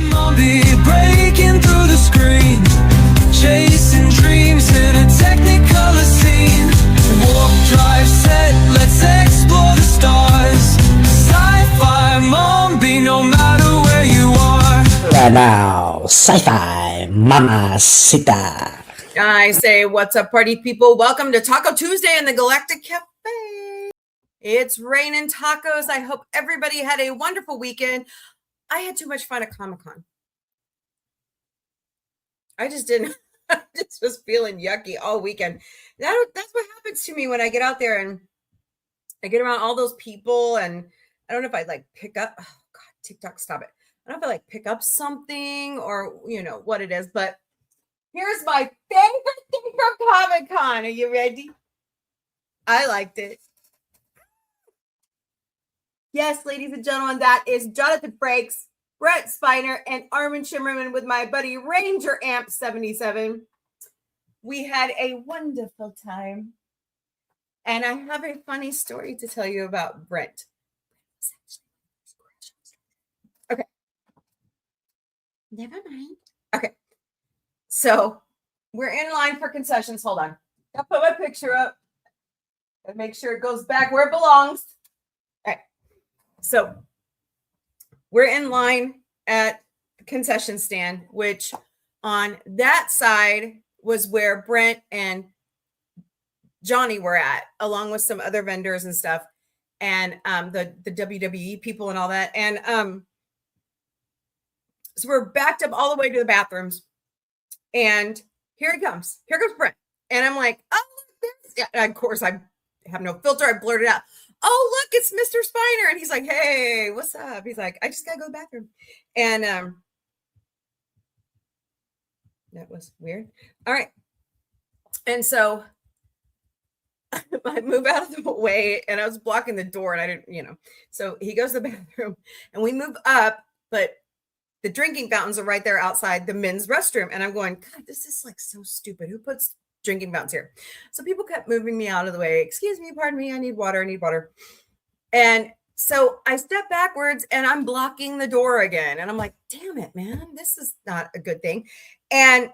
Mombie breaking through the screen, chasing dreams in a technicolor scene. Warp drive set, let's explore the stars. Sci-fi Mombie, no matter where you are. Right now, sci-fi mamacita. I say, what's up, party people? Welcome to Taco Tuesday in the Galactic Café. It's raining tacos. I hope everybody had a wonderful weekend. I had too much fun at Comic-Con. I just didn't. I just was feeling yucky all weekend. That's what happens to me when I get out there and I get around all those people. And I don't know if I'd like pick up. Oh, God, TikTok, stop it. I don't know if I like pick up something or, you know, what it is. But here's my favorite thing from Comic-Con. Are you ready? I liked it. Yes, ladies and gentlemen, that is Jonathan Frakes, Brett Spiner, and Armin Shimmerman with my buddy Ranger Amp 77. We had a wonderful time. And I have a funny story to tell you about Brent. Okay. Never mind. Okay. So we're in line for concessions. Hold on. I'll put my picture up and make sure it goes back where it belongs. All right. So we're in line at the concession stand, which on that side was where Brent and Johnny were at, along with some other vendors and stuff, and the WWE people and all that. And so we're backed up all the way to the bathrooms. And here he comes. Here goes Brent. And I'm like, oh, look, this. Yeah, of course, I have no filter. I blurted out, oh, look, it's Mr. Spiner. And he's like, hey, what's up? He's like, I just got to go to the bathroom. And that was weird. All right. And so I move out of the way and I was blocking the door and I didn't, you know. So he goes to the bathroom and we move up, but the drinking fountains are right there outside the men's restroom. And I'm going, God, this is like so stupid. Who puts drinking fountains here? So people kept moving me out of the way. Excuse me, pardon me. I need water. I need water. And so I step backwards and I'm blocking the door again. And I'm like, damn it, man, this is not a good thing. And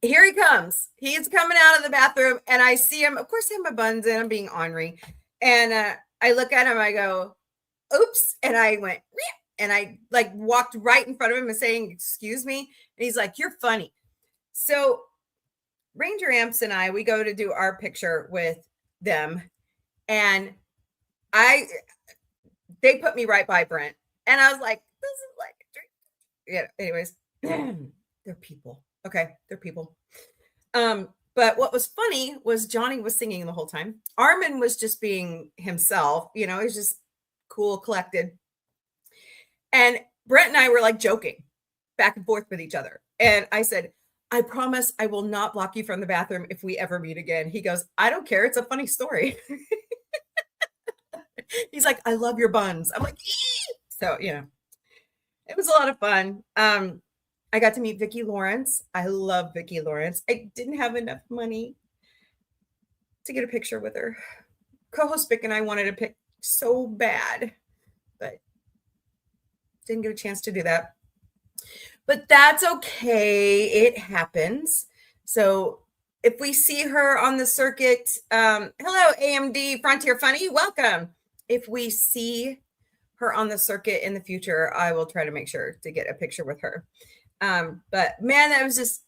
here he comes. He's coming out of the bathroom and I see him. Of course, I have my buns in. I'm being ornery. And I look at him. I go, oops. And I went, Meow. And I like walked right in front of him and saying, excuse me. And he's like, you're funny. So Ranger Amps and I, we go to do our picture with them. And they put me right by Brent. And I was like, this is like a drink. Yeah, anyways, they're people. Okay, they're people. But what was funny was Johnny was singing the whole time. Armin was just being himself. You know, he's just cool, collected. And Brent and I were like joking back and forth with each other. And I said, I promise I will not block you from the bathroom if we ever meet again. He goes, I don't care. It's a funny story. He's like, I love your buns. I'm like, ee! So, you know, it was a lot of fun. I got to meet Vicki Lawrence. I love Vicki Lawrence. I didn't have enough money to get a picture with her. Co-host Vic and I wanted to pick so bad, but didn't get a chance to do that. But that's okay. It happens. So if we see her on the circuit, hello, AMD Frontier Funny, welcome. If we see her on the circuit in the future, I will try to make sure to get a picture with her. But man, that was just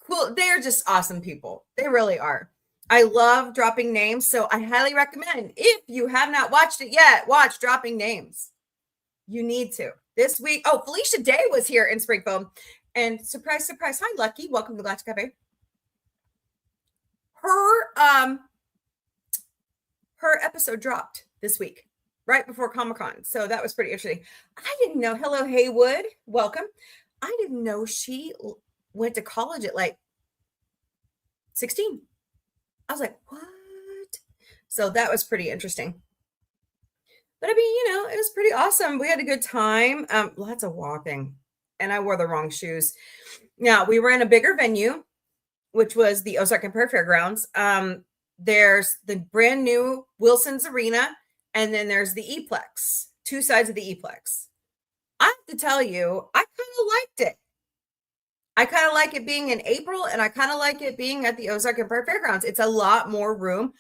cool. They are just awesome people. They really are. I love dropping names. So I highly recommend, if you have not watched it yet, watch Dropping Names. You need to. This week, oh, Felicia Day was here in Springfield. And surprise, surprise. Hi, Lucky. Welcome to Galactic Café. Her episode dropped this week, right before Comic-Con. So that was pretty interesting. I didn't know. Hello, Haywood. Welcome. I didn't know she went to college at like 16. I was like, what? So that was pretty interesting. But I mean, you know, it was pretty awesome. We had a good time. Lots of walking. And I wore the wrong shoes. Now, we were in a bigger venue, which was the Ozark and Prairie Fairgrounds. There's the brand new Wilson's Arena, and then there's the E-Plex, two sides of the E-Plex. I have to tell you, I kind of liked it. I kind of like it being in April, and I kind of like it being at the Ozark Empire Fairgrounds. It's a lot more room,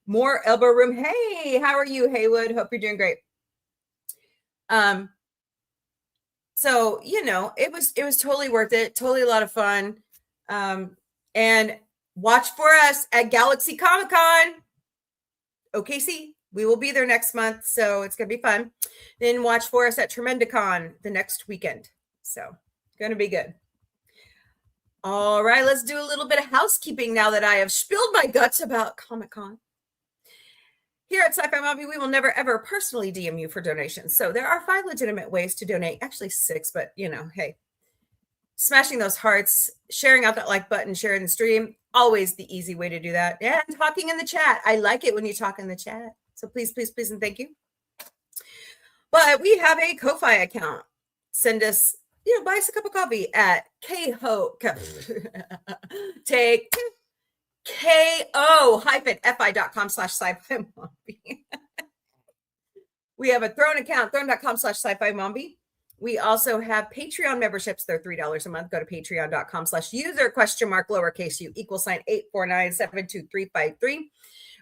more elbow room. Hey, how are you, Haywood? Hope you're doing great. So it was totally worth it, totally a lot of fun. And watch for us at Galaxy Comic-Con. OKC. We will be there next month, so it's gonna be fun. Then watch for us at Tremendicon the next weekend. So gonna be good. All right, let's do a little bit of housekeeping now that I have spilled my guts about Comic-Con. Here at Sci-Fi Mombie, we will never ever personally DM you for donations. So there are 5 legitimate ways to donate. Actually 6, but hey, smashing those hearts, sharing out that like button, sharing the stream, always the easy way to do that. And talking in the chat. I like it when you talk in the chat. So please, please, please, and thank you. But we have a Ko-Fi account. Send us, buy us a cup of coffee at take ko-fi.com/sci-fi-mombie. We have a Throne account, throne.com/sci-fi-mombie. We also have Patreon memberships. They're $3 a month. Go to patreon.com/user?mark lowercase u =849723553.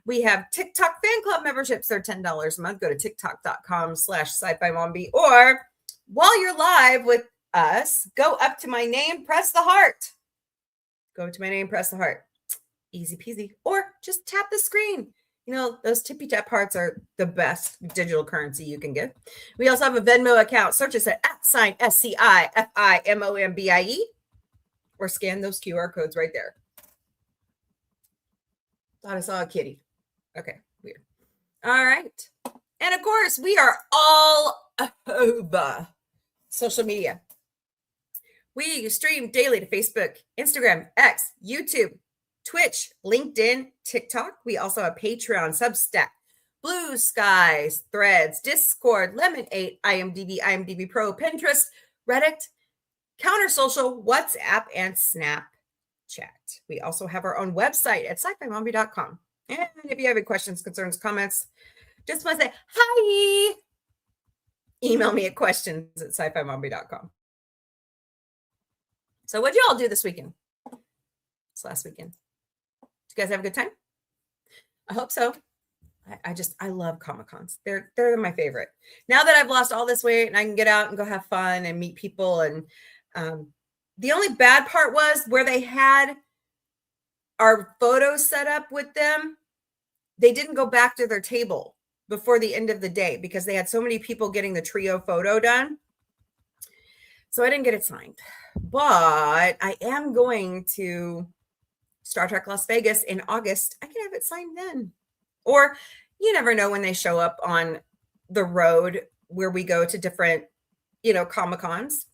We have TikTok fan club memberships. They're $10 a month. Go to tiktok.com/sci-fi-mombie. Or while you're live with us, go up to my name, press the heart. Go to my name, press the heart. Easy peasy. Or just tap the screen. Those tippy tap hearts are the best digital currency you can get. We also have a Venmo account. Search us at @SciFiMombie, or scan those QR codes right there. Thought I saw a kitty. Okay, weird. All right. And of course, we are all over social media. We stream daily to Facebook, Instagram, X, YouTube, Twitch, LinkedIn, TikTok. We also have Patreon, Substack, Blue Skies, Threads, Discord, Lemon8, IMDb Pro, Pinterest, Reddit, Counter Social, WhatsApp, and Snapchat. We also have our own website at SciFiMombie.com. And if you have any questions, concerns, comments, just want to say hi. Email me at questions@SciFiMombie.com. So what'd y'all do this weekend? This last weekend? Did you guys have a good time? I hope so. I love Comic-Cons. They're my favorite. Now that I've lost all this weight and I can get out and go have fun and meet people. And the only bad part was where they had our photos set up with them. They didn't go back to their table before the end of the day because they had so many people getting the trio photo done. So I didn't get it signed. But I am going to Star Trek Las Vegas in August. I can have it signed then. Or you never know when they show up on the road where we go to different, Comic-Cons.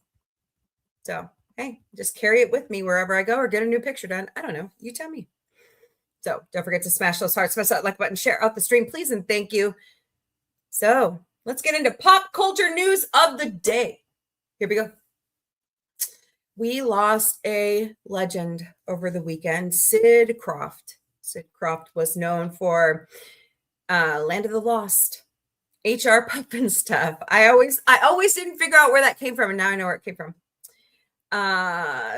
So, hey, just carry it with me wherever I go or get a new picture done. I don't know. You tell me. So don't forget to smash those hearts, smash that like button, share out the stream, please, and thank you. So let's get into pop culture news of the day. Here we go. We lost a legend over the weekend, Sid Croft. Sid Croft was known for Land of the Lost, HR Puffin stuff. I always didn't figure out where that came from, and now I know where it came from.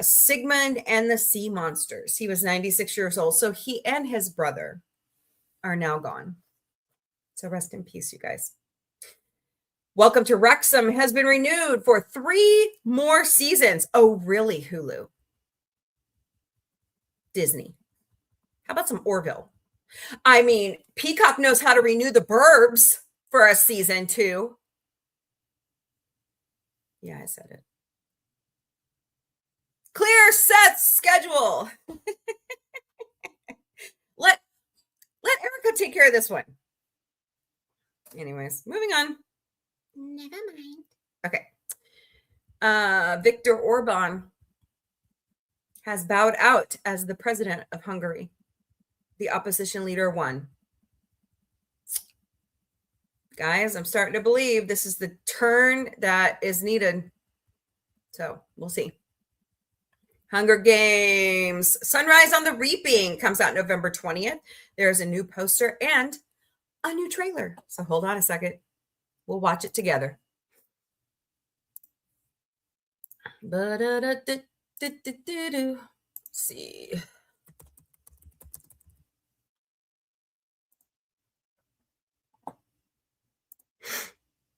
Sigmund and the Sea Monsters. He was 96 years old. So he and his brother are now gone. So rest in peace, you guys. Welcome to Wrexham has been renewed for 3 more seasons. Oh, really, Hulu? Disney. How about some Orville? I mean, Peacock knows how to renew The Burbs for a season 2. Yeah, I said it. Clear Seth's schedule. Let Erica take care of this one. Anyways, moving on. Never mind. Okay. Viktor Orban has bowed out as the president of Hungary. The opposition leader won. Guys, I'm starting to believe this is the turn that is needed. So we'll see. Hunger Games, Sunrise on the Reaping comes out November 20th. There's a new poster and a new trailer. So hold on a second. We'll watch it together. Let's see.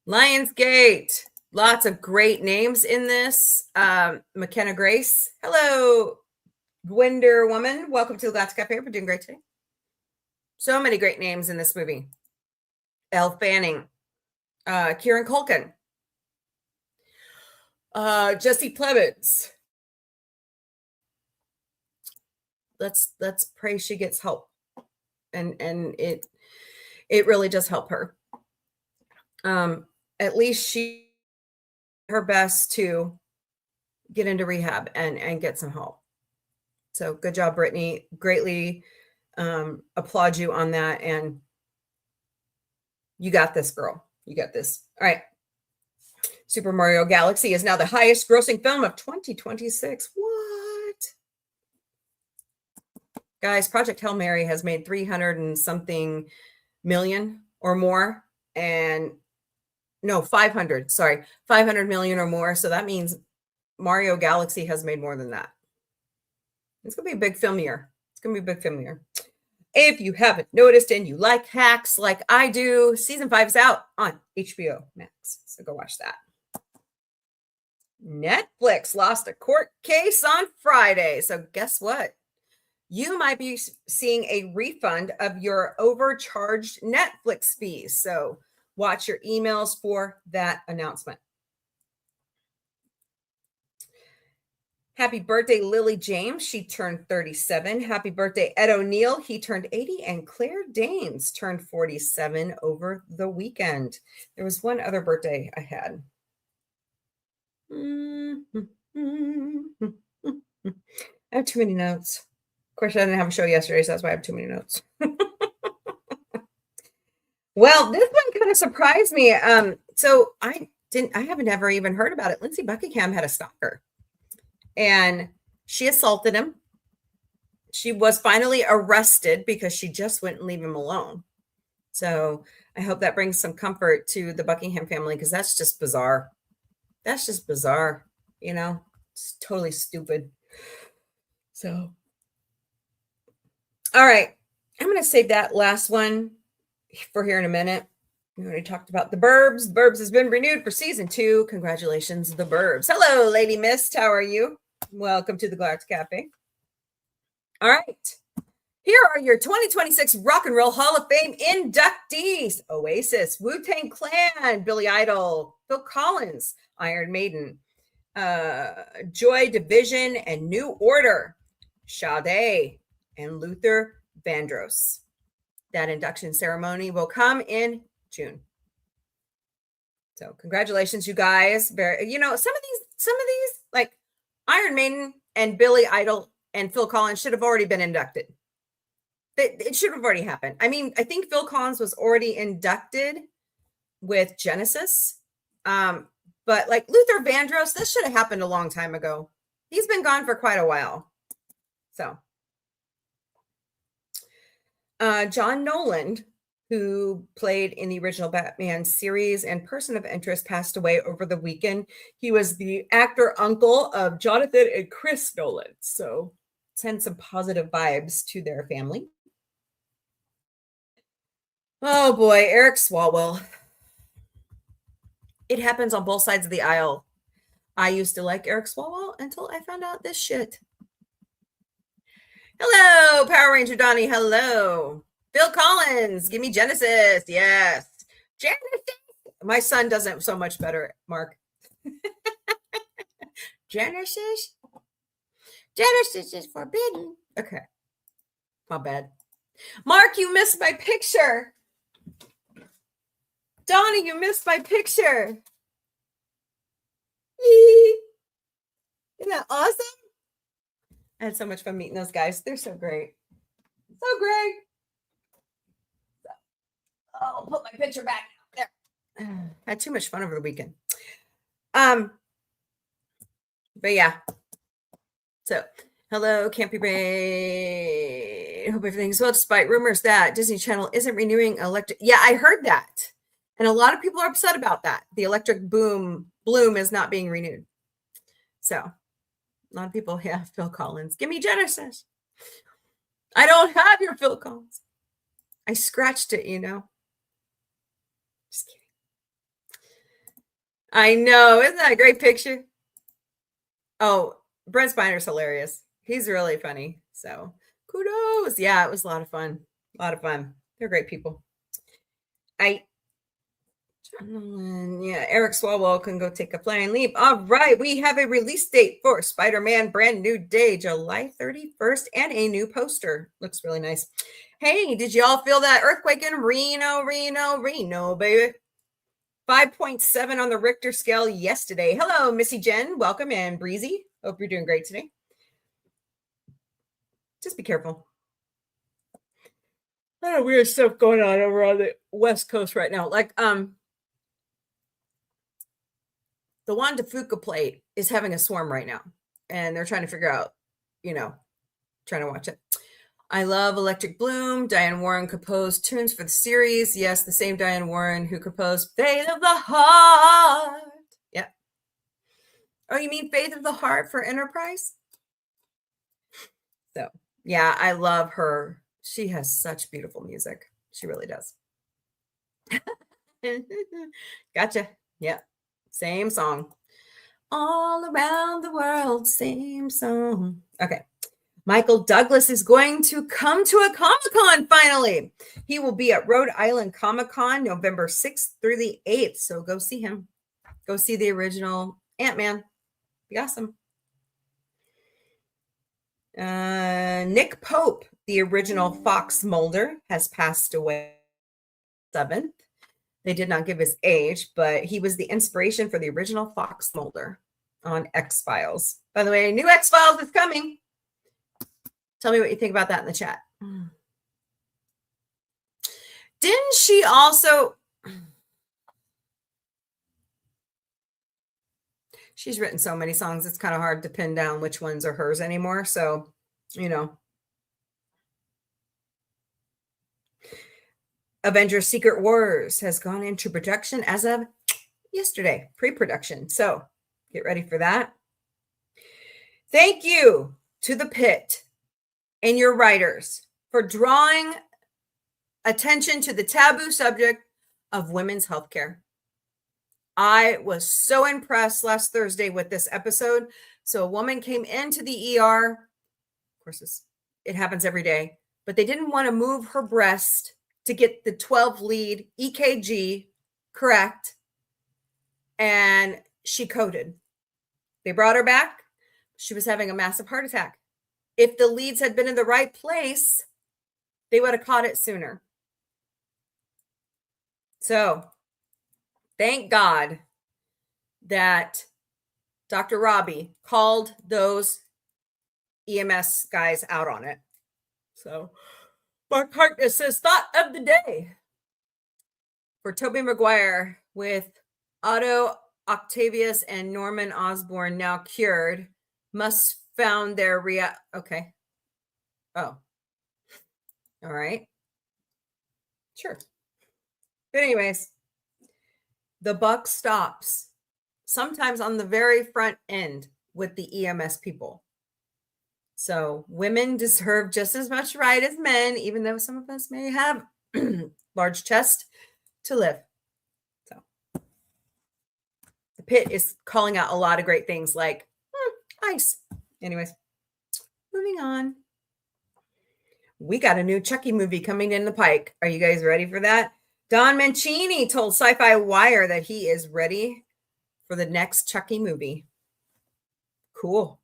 Lionsgate. Lots of great names in this. McKenna Grace. Hello, Gwinder Woman. Welcome to the Galactic Café. We're doing great today. So many great names in this movie. Elle Fanning. Kieran Culkin. Jesse Plemons. Let's pray she gets help. And it really does help her. At least she her best to get into rehab and get some help. So good job, Brittany. Greatly applaud you on that. And you got this, girl. You got this. All right. Super Mario Galaxy is now the highest grossing film of 2026. What? Guys, Project Hail Mary has made 300 and something million or more. And no, 500. Sorry, 500 million or more. So that means Mario Galaxy has made more than that. It's going to be a big film year. It's going to be a big film year. If you haven't noticed and you like hacks like I do, season 5 is out on HBO Max. So go watch that. Netflix lost a court case on Friday. So guess what? You might be seeing a refund of your overcharged Netflix fees. So watch your emails for that announcement. Happy birthday, Lily James. She turned 37. Happy birthday, Ed O'Neill. He turned 80. And Claire Danes turned 47 over the weekend. There was one other birthday I had. I have too many notes. Of course, I didn't have a show yesterday, so that's why I have too many notes. Well, this one kind of surprised me. So I haven't ever even heard about it. Lindsay Buckingham had a stalker. And she assaulted him. She was finally arrested because she just wouldn't leave him alone. So I hope that brings some comfort to the Buckingham family, because that's just bizarre. That's just bizarre. You know, it's totally stupid. So, all right. I'm going to save that last one for here in a minute. We already talked about The Burbs. The Burbs has been renewed for season 2. Congratulations, The Burbs. Hello, Lady Mist. How are you? Welcome to the Galactic Café. All right. Here are your 2026 Rock and Roll Hall of Fame inductees. Oasis, Wu-Tang Clan, Billy Idol, Phil Collins, Iron Maiden, Joy Division, and New Order, Sade, and Luther Vandross. That induction ceremony will come in June. So congratulations, you guys. You know, some of these, like Iron Maiden and Billy Idol and Phil Collins, should have already been inducted. It should have already happened. I mean, I think Phil Collins was already inducted with Genesis. But like Luther Vandross, this should have happened a long time ago. He's been gone for quite a while. So John Nolan, who played in the original Batman series and person of interest, passed away over the weekend. He was the actor uncle of Jonathan and Chris Nolan. So send some positive vibes to their family. Oh boy, Eric Swalwell. It happens on both sides of the aisle. I used to like Eric Swalwell until I found out this shit. Hello, Power Ranger Donnie. Hello. Phil Collins, give me Genesis. Yes. Genesis. My son doesn't so much better, Mark. Genesis? Genesis is forbidden. Okay. My bad. Mark, you missed my picture. Donnie, you missed my picture. Isn't that awesome? I had so much fun meeting those guys. They're so great. So great. I'll put my picture back there. I had too much fun over the weekend. But yeah. So, hello, Campy Ray. Hope everything's well, despite rumors that Disney Channel isn't renewing Electric. Yeah, I heard that. And a lot of people are upset about that. The Electric Bloom is not being renewed. So a lot of people, yeah, Phil Collins. Give me Genesis. I don't have your Phil Collins. I scratched it, you know. Just kidding. I know. Isn't that a great picture? Oh, Brent Spiner's hilarious. He's really funny. So kudos. Yeah, it was a lot of fun. A lot of fun. They're great people. Yeah, Eric Swalwell can go take a flying leap. All right, we have a release date for Spider-Man Brand New Day, July 31st, and a new poster. Looks really nice. Hey, did y'all feel that earthquake in Reno, baby? 5.7 on the Richter scale yesterday. Hello, Missy Jen. Welcome in. Breezy. Hope you're doing great today. Just be careful. A lot of weird stuff going on over on the West Coast right now. Like, the Juan de Fuca plate is having a swarm right now, and they're trying to figure out, trying to watch it. I love Electric Bloom. Diane Warren composed tunes for the series. Yes, the same Diane Warren who composed Faith of the Heart. Yeah. Oh, you mean Faith of the Heart for Enterprise? So, yeah, I love her. She has such beautiful music. She really does. Gotcha. Yeah. Same song. All around the world, same song. Okay. Michael Douglas is going to come to a Comic-Con finally. He will be at Rhode Island Comic-Con November 6th through the 8th. So go see him. Go see the original Ant-Man. Be awesome. Nick Pope, the original Fox Mulder, has passed away 7th. They did not give his age, but he was the inspiration for the original Fox Mulder on X-Files. By the way, new X-Files is coming. Tell me what you think about that in the chat. Didn't she also... She's written so many songs, it's kind of hard to pin down which ones are hers anymore. So, Avengers Secret Wars has gone into production as of yesterday, pre-production. So get ready for that. Thank you to the Pit and your writers for drawing attention to the taboo subject of women's healthcare. I was so impressed last Thursday with this episode. So a woman came into the ER. Of course, it happens every day, but they didn't want to move her breast to get the 12 lead EKG correct. And she coded. They brought her back. She was having a massive heart attack. If the leads had been in the right place, they would have caught it sooner. So thank God that Dr. Robbie called those EMS guys out on it. So Mark Harkness says, thought of the day for Tobey Maguire with Otto Octavius and Norman Osborn now cured, must found their okay. Oh. All right. Sure. But anyways, the buck stops sometimes on the very front end with the EMS people. So women deserve just as much right as men, even though some of us may have large chest to live. So the Pit is calling out a lot of great things like ice. Anyways, moving on. We got a new Chucky movie coming in the pike. Are you guys ready for that? Don Mancini told Sci-Fi Wire that he is ready for the next Chucky movie. Cool.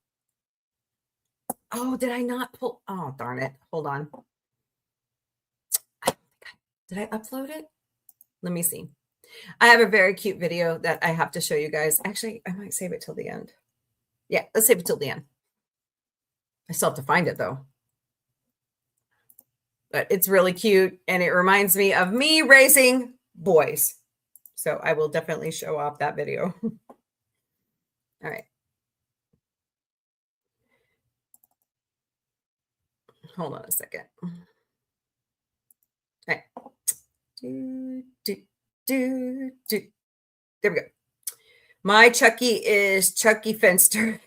Oh, did I not pull? Oh, darn it. Hold on. Did I upload it? Let me see. I have a very cute video that I have to show you guys. Actually, I might save it till the end. Yeah, let's save it till the end. I still have to find it, though. But it's really cute, and it reminds me of me raising boys. So I will definitely show off that video. All right. Hold on a second. All right. There we go. My Chucky is Chucky Finster.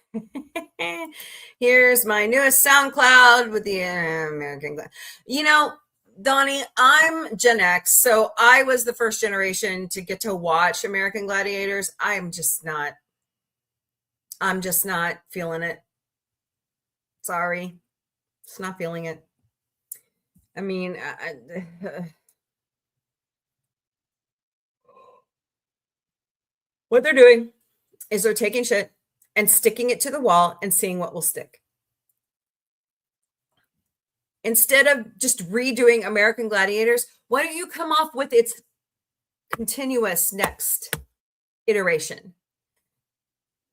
Here's my newest SoundCloud with the American Gladiator. You know, Donnie, I'm Gen X, so I was the first generation to get to watch American Gladiators. I'm just not feeling it. Sorry. Just not feeling it. I mean, what they're doing is they're taking shit and sticking it to the wall and seeing what will stick. Instead of just redoing American Gladiators, why don't you come off with its continuous next iteration?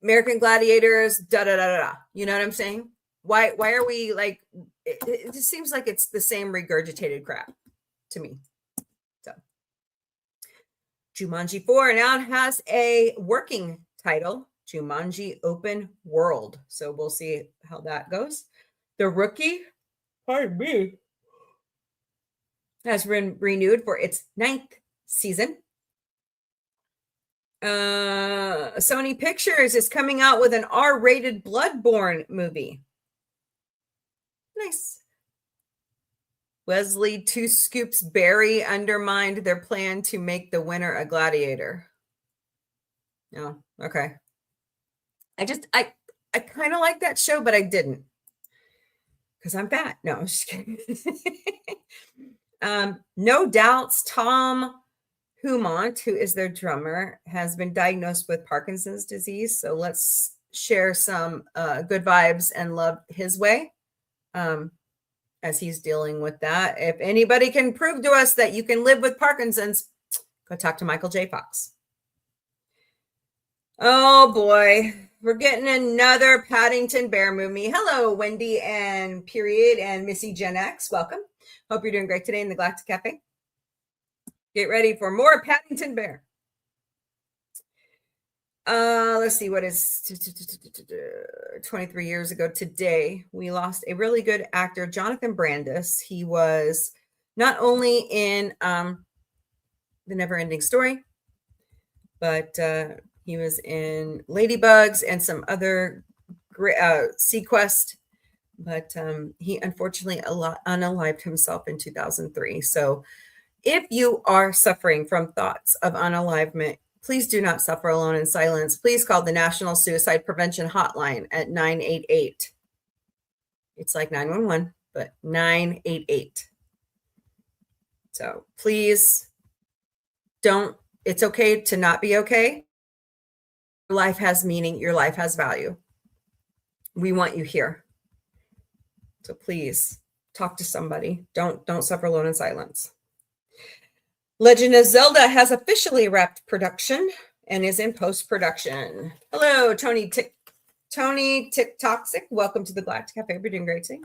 American Gladiators, da da da da. You know what I'm saying? Why are we like? It just seems like it's the same regurgitated crap to me. So, Jumanji 4 now has a working title, Jumanji Open World. So we'll see how that goes. The Rookie, pardon me, has been renewed for its 9th season. Sony Pictures is coming out with an R-rated Bloodborne movie. Nice. Wesley Two Scoops Berry undermined their plan to make the winner a gladiator. No, okay. I kind of like that show, but I didn't. Because I'm fat. No, I'm just kidding. No Doubt's Tom Humont, who is their drummer, has been diagnosed with Parkinson's disease. So let's share some good vibes and love his way as he's dealing with that. If anybody can prove to us that you can live with Parkinson's, go talk to Michael J. Fox. Oh boy, we're getting another Paddington Bear movie. Hello, Wendy and Period and Missy Gen X. Welcome. Hope you're doing great today in the Galactic Café. Get ready for more Paddington Bear. Let's see, what is 23 years ago today, we lost a really good actor, Jonathan Brandis. He was not only in The Never-Ending Story, but he was in Ladybugs and some other Sequest, but he unfortunately unalived himself in 2003. So if you are suffering from thoughts of unalivement, please do not suffer alone in silence. Please call the National Suicide Prevention Hotline at 988. It's like 911, but 988. So please don't, it's okay to not be okay. Your life has meaning. Your life has value. We want you here. So please talk to somebody. Don't suffer alone in silence. Legend of Zelda has officially wrapped production and is in post-production. Hello, Tony Toxic. Welcome to the Galactic Cafe. We're doing great today.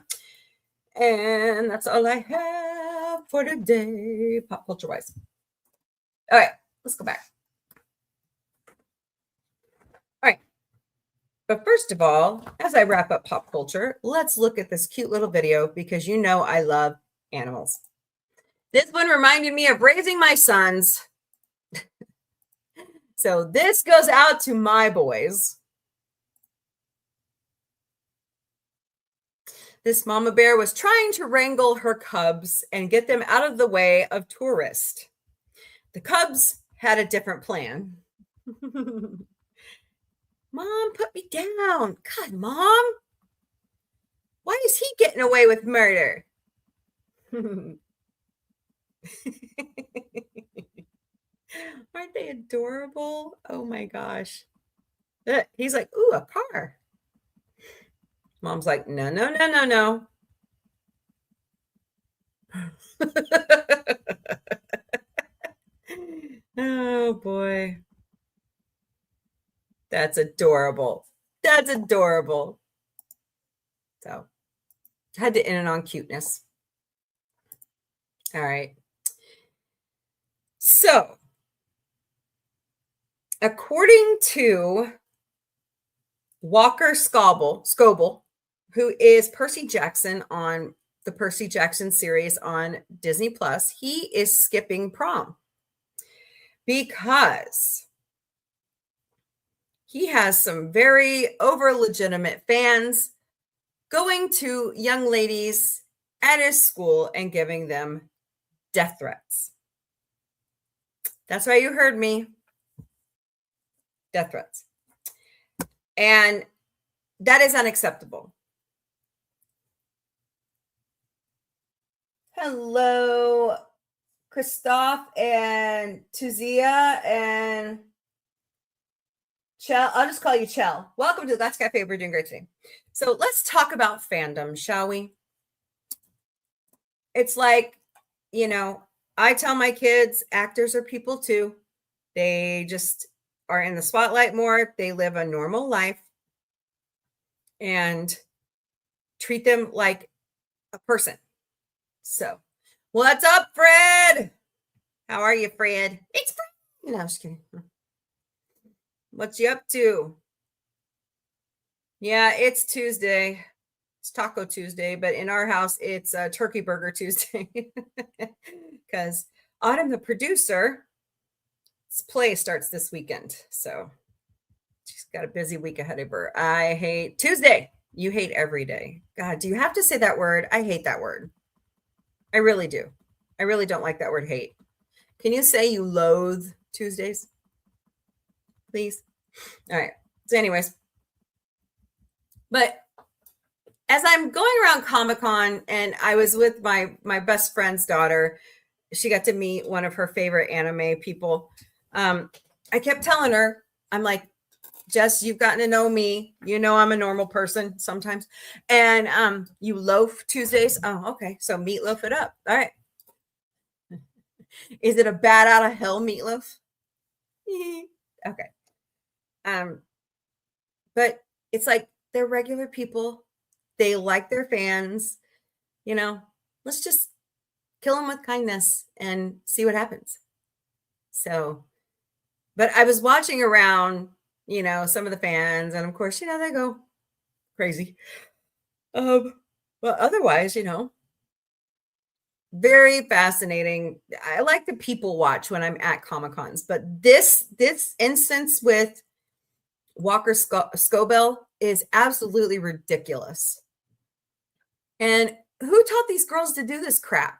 And that's all I have for today, pop culture-wise. All right, let's go back. All right. But first of all, as I wrap up pop culture, let's look at this cute little video because you know I love animals. This one reminded me of raising my sons. So this goes out to my boys. This mama bear was trying to wrangle her cubs and get them out of the way of tourists. The cubs had a different plan. Mom, put me down. God, Mom. Why is he getting away with murder? Aren't they adorable? Oh my gosh. He's like, ooh, a car. Mom's like, no, no, no, no, no. Oh boy. That's adorable. That's adorable. So had to end it on cuteness. All right. So according to Walker Scoble, who is Percy Jackson on the Percy Jackson series on Disney Plus, he is skipping prom because he has some very over legitimate fans going to young ladies at his school and giving them death threats. That's right, you heard me. Death threats. And that is unacceptable. Hello, Christoph and Tuzia and Chell. I'll just call you Chell. Welcome to the Galactic Café. We're doing great today. So let's talk about fandom, shall we? It's like, you know, I tell my kids actors are people too. They just are in the spotlight more. They live a normal life and treat them like a person. So, what's up, Fred? How are you, Fred? It's Fred. No, I'm just kidding. What's you up to? Yeah, it's Tuesday. It's Taco Tuesday, but in our house, it's Turkey Burger Tuesday because Autumn, the producer, play starts this weekend. So she's got a busy week ahead of her. I hate Tuesday. You hate every day. God, do you have to say that word? I hate that word. I really do. I really don't like that word hate. Can you say you loathe Tuesdays? Please. All right. So anyways, but as I'm going around Comic-Con and I was with my best friend's daughter, she got to meet one of her favorite anime people. I kept telling her, I'm like, Jess, you've gotten to know me. You know I'm a normal person sometimes. And you loaf Tuesdays. Oh, okay. So meatloaf it up. All right. Is it a bat out of hell meatloaf? Okay. But it's like they're regular people. They like their fans. You know, let's just kill them with kindness and see what happens. So, but I was watching around, you know, some of the fans, and of course, you know, they go crazy. But otherwise, you know, very fascinating. I like to people watch when I'm at Comic-Cons, but this instance with Walker Scobell is absolutely ridiculous. And who taught these girls to do this crap?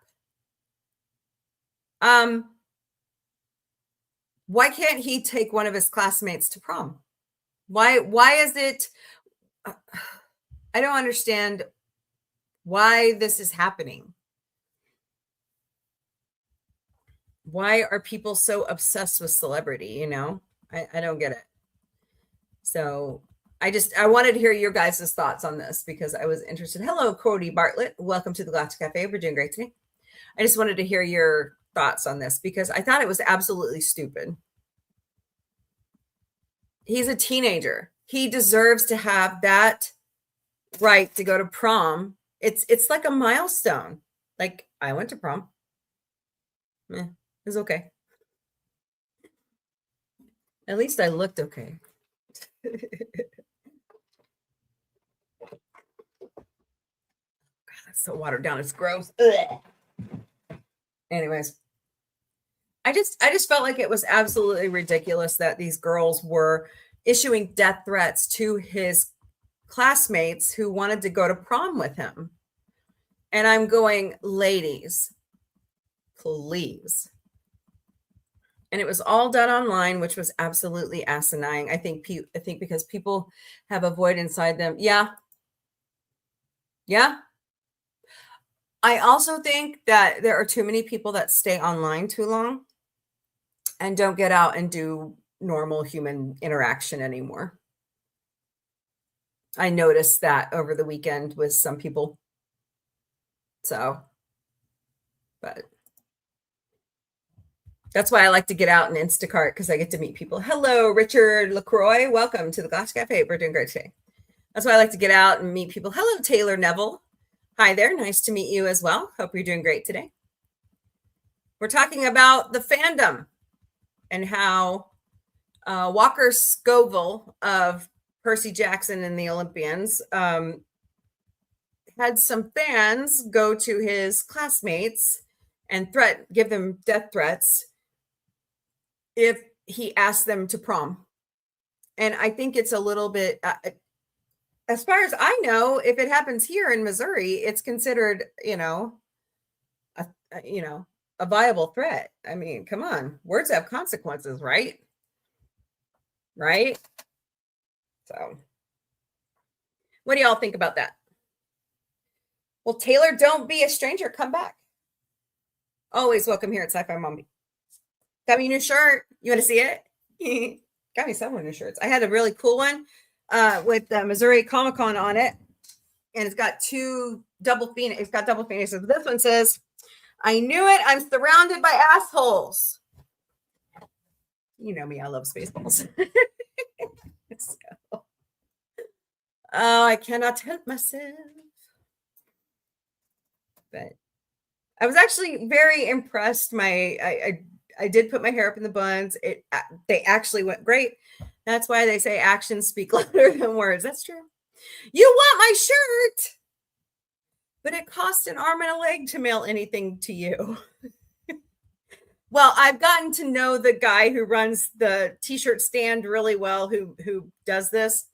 Why can't he take one of his classmates to prom? Why is it? I don't understand why this is happening. Why are people so obsessed with celebrity? You know, I don't get it. So I wanted to hear your guys' thoughts on this because I was interested. Hello, Cody Bartlett. Welcome to the Galactic Cafe. We're doing great today. I just wanted to hear your thoughts on this because I thought it was absolutely stupid. He's a teenager. He deserves to have that right to go to prom. It's like a milestone. Like, I went to prom. It was okay. At least I looked okay. God, that's so watered down. It's gross. Ugh. Anyways, I just felt like it was absolutely ridiculous that these girls were issuing death threats to his classmates who wanted to go to prom with him. And I'm going, ladies, please. And it was all done online, which was absolutely asinine. I think because people have a void inside them. Yeah. I also think that there are too many people that stay online too long and don't get out and do normal human interaction anymore. I noticed that over the weekend with some people. So, but that's why I like to get out and Instacart because I get to meet people. Hello, Richard LaCroix. Welcome to the Galactic Cafe. We're doing great today. That's why I like to get out and meet people. Hello, Taylor Neville. Hi there. Nice to meet you as well. Hope you're doing great today. We're talking about the fandom and how Walker Scoville of Percy Jackson and the Olympians had some fans go to his classmates and give them death threats if he asked them to prom. And I think it's a little bit, as far as I know, if it happens here in Missouri, it's considered, a viable threat. I mean, come on, words have consequences, right? Right? So, what do y'all think about that? Well, Taylor, don't be a stranger. Come back. Always welcome here at Sci-Fi Mombie. Got me a new shirt. You want to see it? Got me several new shirts. I had a really cool one with Missouri Comic-Con on it. And it's got double phoenix. It's got double phoenixes. This one says, I knew it. I'm surrounded by assholes. You know me. I love Spaceballs. So, oh, I cannot help myself. But I was actually very impressed. I did put my hair up in the buns. They actually went great. That's why they say actions speak louder than words. That's true. You want my shirt, but it costs an arm and a leg to mail anything to you. Well, I've gotten to know the guy who runs the t-shirt stand really well, who does this.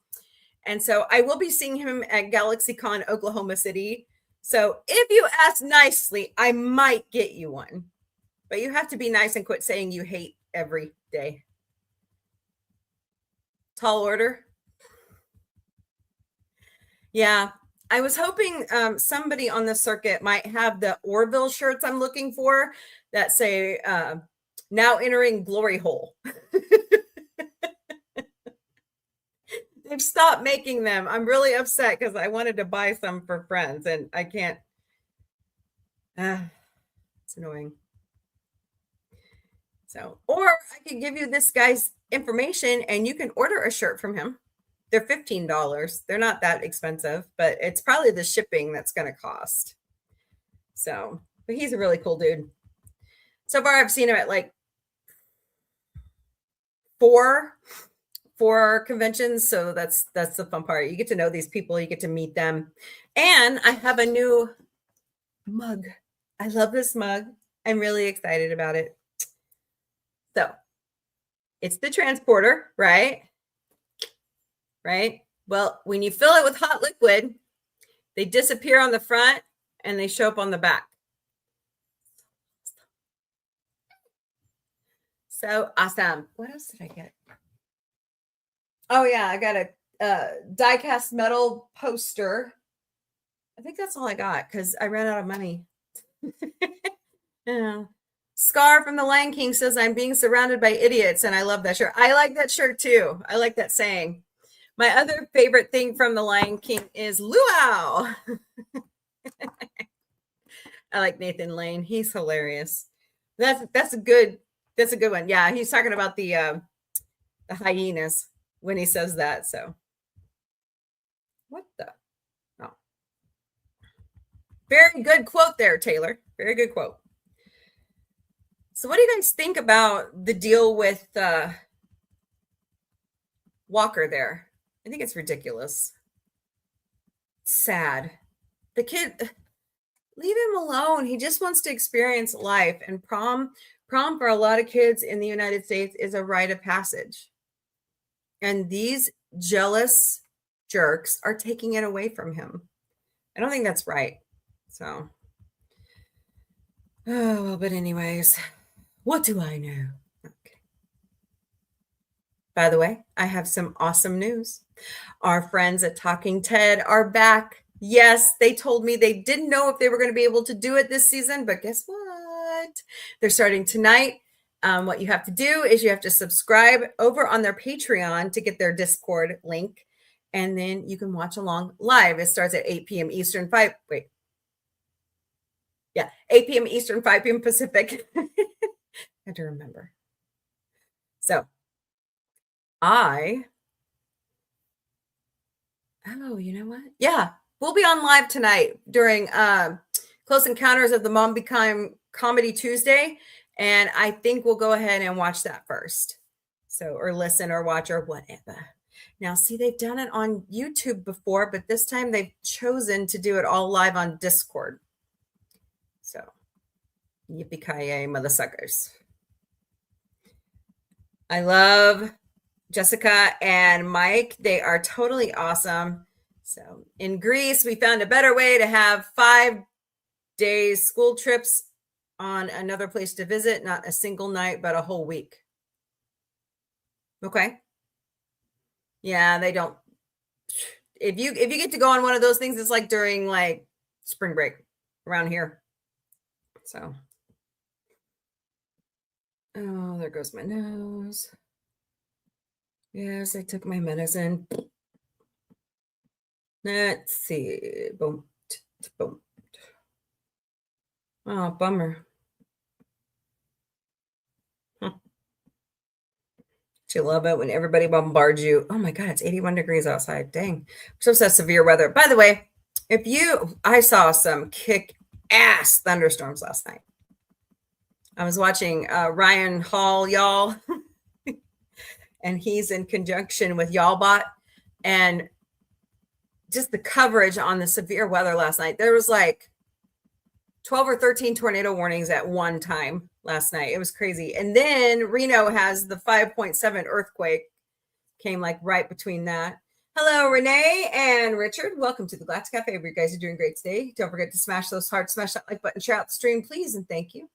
And so I will be seeing him at GalaxyCon, Oklahoma City. So if you ask nicely, I might get you one. But you have to be nice and quit saying you hate every day. Tall order. Yeah. I was hoping somebody on the circuit might have the Orville shirts I'm looking for that say, now entering glory hole. They've stopped making them. I'm really upset because I wanted to buy some for friends and I can't. It's annoying. So, or I could give you this guy's information and you can order a shirt from him. They're $15. They're not that expensive, but it's probably the shipping that's going to cost. So, but he's a really cool dude. So far, I've seen him at like four conventions. So that's the fun part. You get to know these people, you get to meet them. And I have a new mug. I love this mug. I'm really excited about it. So it's the transporter, right? Right? Well, when you fill it with hot liquid, they disappear on the front and they show up on the back. So awesome. What else did I get? Oh yeah, I got a die-cast metal poster. I think that's all I got because I ran out of money. Yeah. Scar from the Lion King says, I'm being surrounded by idiots, and I love that shirt. I like that shirt too. I like that saying. My other favorite thing from the Lion King is luau. I like Nathan Lane. He's hilarious. That's a good one. Yeah, he's talking about the hyenas when he says that. So what the? Oh, very good quote there, Taylor. Very good quote. So what do you guys think about the deal with Walker there? I think it's ridiculous. Sad. The kid, leave him alone. He just wants to experience life. And prom for a lot of kids in the United States is a rite of passage. And these jealous jerks are taking it away from him. I don't think that's right. So, oh, well, but anyways, what do I know? Okay. By the way, I have some awesome news. Our friends at Talking Ted are back. Yes, they told me they didn't know if they were going to be able to do it this season, but guess what? They're starting tonight. What you have to do is you have to subscribe over on their Patreon to get their Discord link, and then you can watch along live. It starts at 8 p.m. Eastern, 8 p.m. Eastern, 5 p.m. Pacific. I have to remember. So you know what? Yeah, we'll be on live tonight during Close Encounters of the Mombie Comedy Tuesday. And I think we'll go ahead and watch that first. So, or listen or watch or whatever. Now, see, they've done it on YouTube before, but this time they've chosen to do it all live on Discord. So, yippee-ki-yay, mother suckers. I love Jessica and Mike. They are totally awesome. So in Greece, we found a better way to have 5 days school trips on another place to visit, not a single night, but a whole week. Okay. Yeah, they don't. If you get to go on one of those things, it's like during like spring break around here. So, oh, there goes my nose. Yes, I took my medicine. Let's see. Boom, boom. Oh, bummer. You love it when everybody bombards you. Oh my God, it's 81 degrees outside. Dang. We're supposed to have severe weather. By the way, I saw some kick ass thunderstorms last night. I was watching Ryan Hall, y'all, and he's in conjunction with Y'allbot, and just the coverage on the severe weather last night. There was like 12 or 13 tornado warnings at one time last night. It was crazy. And then Reno has the 5.7 earthquake, came like right between that. Hello, Renee and Richard. Welcome to the Galactic Café. You guys are doing great today. Don't forget to smash those hearts, smash that like button, share out the stream, please, and thank you.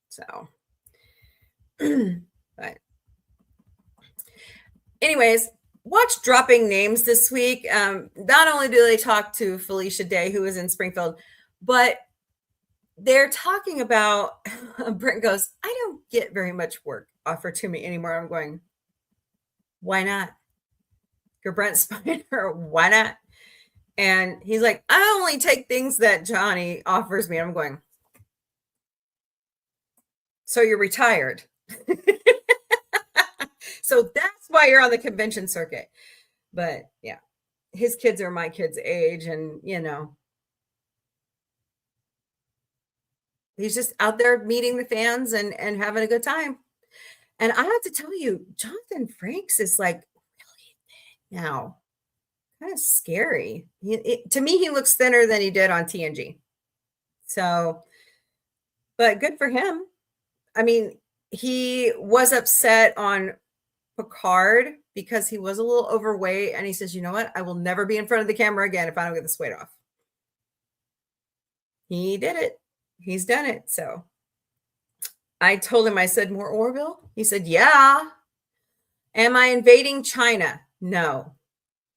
So, but anyways, watch Dropping Names this week. Not only do they talk to Felicia Day, who is in Springfield, but they're talking about, Brent goes, I don't get very much work offered to me anymore. I'm going, why not? You're Brent Spiner, why not? And he's like, I only take things that Johnny offers me. I'm going, so you're retired. So that's why you're on the convention circuit. But yeah, his kids are my kids' age, and he's just out there meeting the fans and having a good time. And I have to tell you, Jonathan Frakes is like really thin now. Kind of scary. To me, he looks thinner than he did on TNG. So, but good for him. I mean, he was upset on Picard because he was a little overweight, and he says, you know what? I will never be in front of the camera again if I don't get this weight off. He did it. He's done it. So I told him, I said, more Orville? He said, yeah. Am I invading China? No.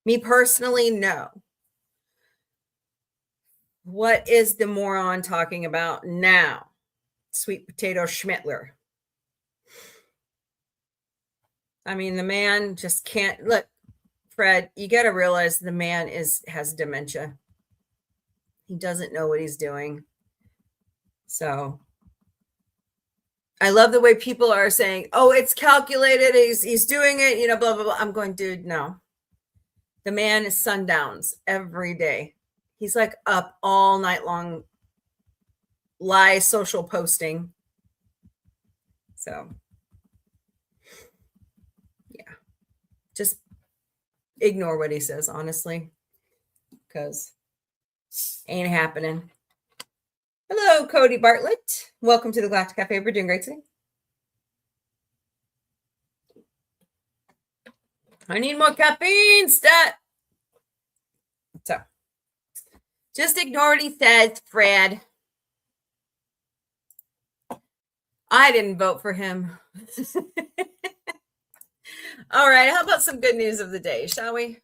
Me personally, no. What is the moron talking about now? Sweet potato Schmittler. I mean, the man just can't look. Fred, you got to realize the man has dementia. He doesn't know what he's doing. So I love the way people are saying, oh, it's calculated. He's doing it, blah, blah, blah. I'm going, dude, no. The man is sundowns every day. He's like up all night long, live social posting. So yeah, just ignore what he says, honestly, because ain't happening. Hello, Cody Bartlett. Welcome to the Galactic Cafe. We're doing great today. I need more caffeine, stat. So, just ignore what he says, Fred. I didn't vote for him. All right, how about some good news of the day, shall we?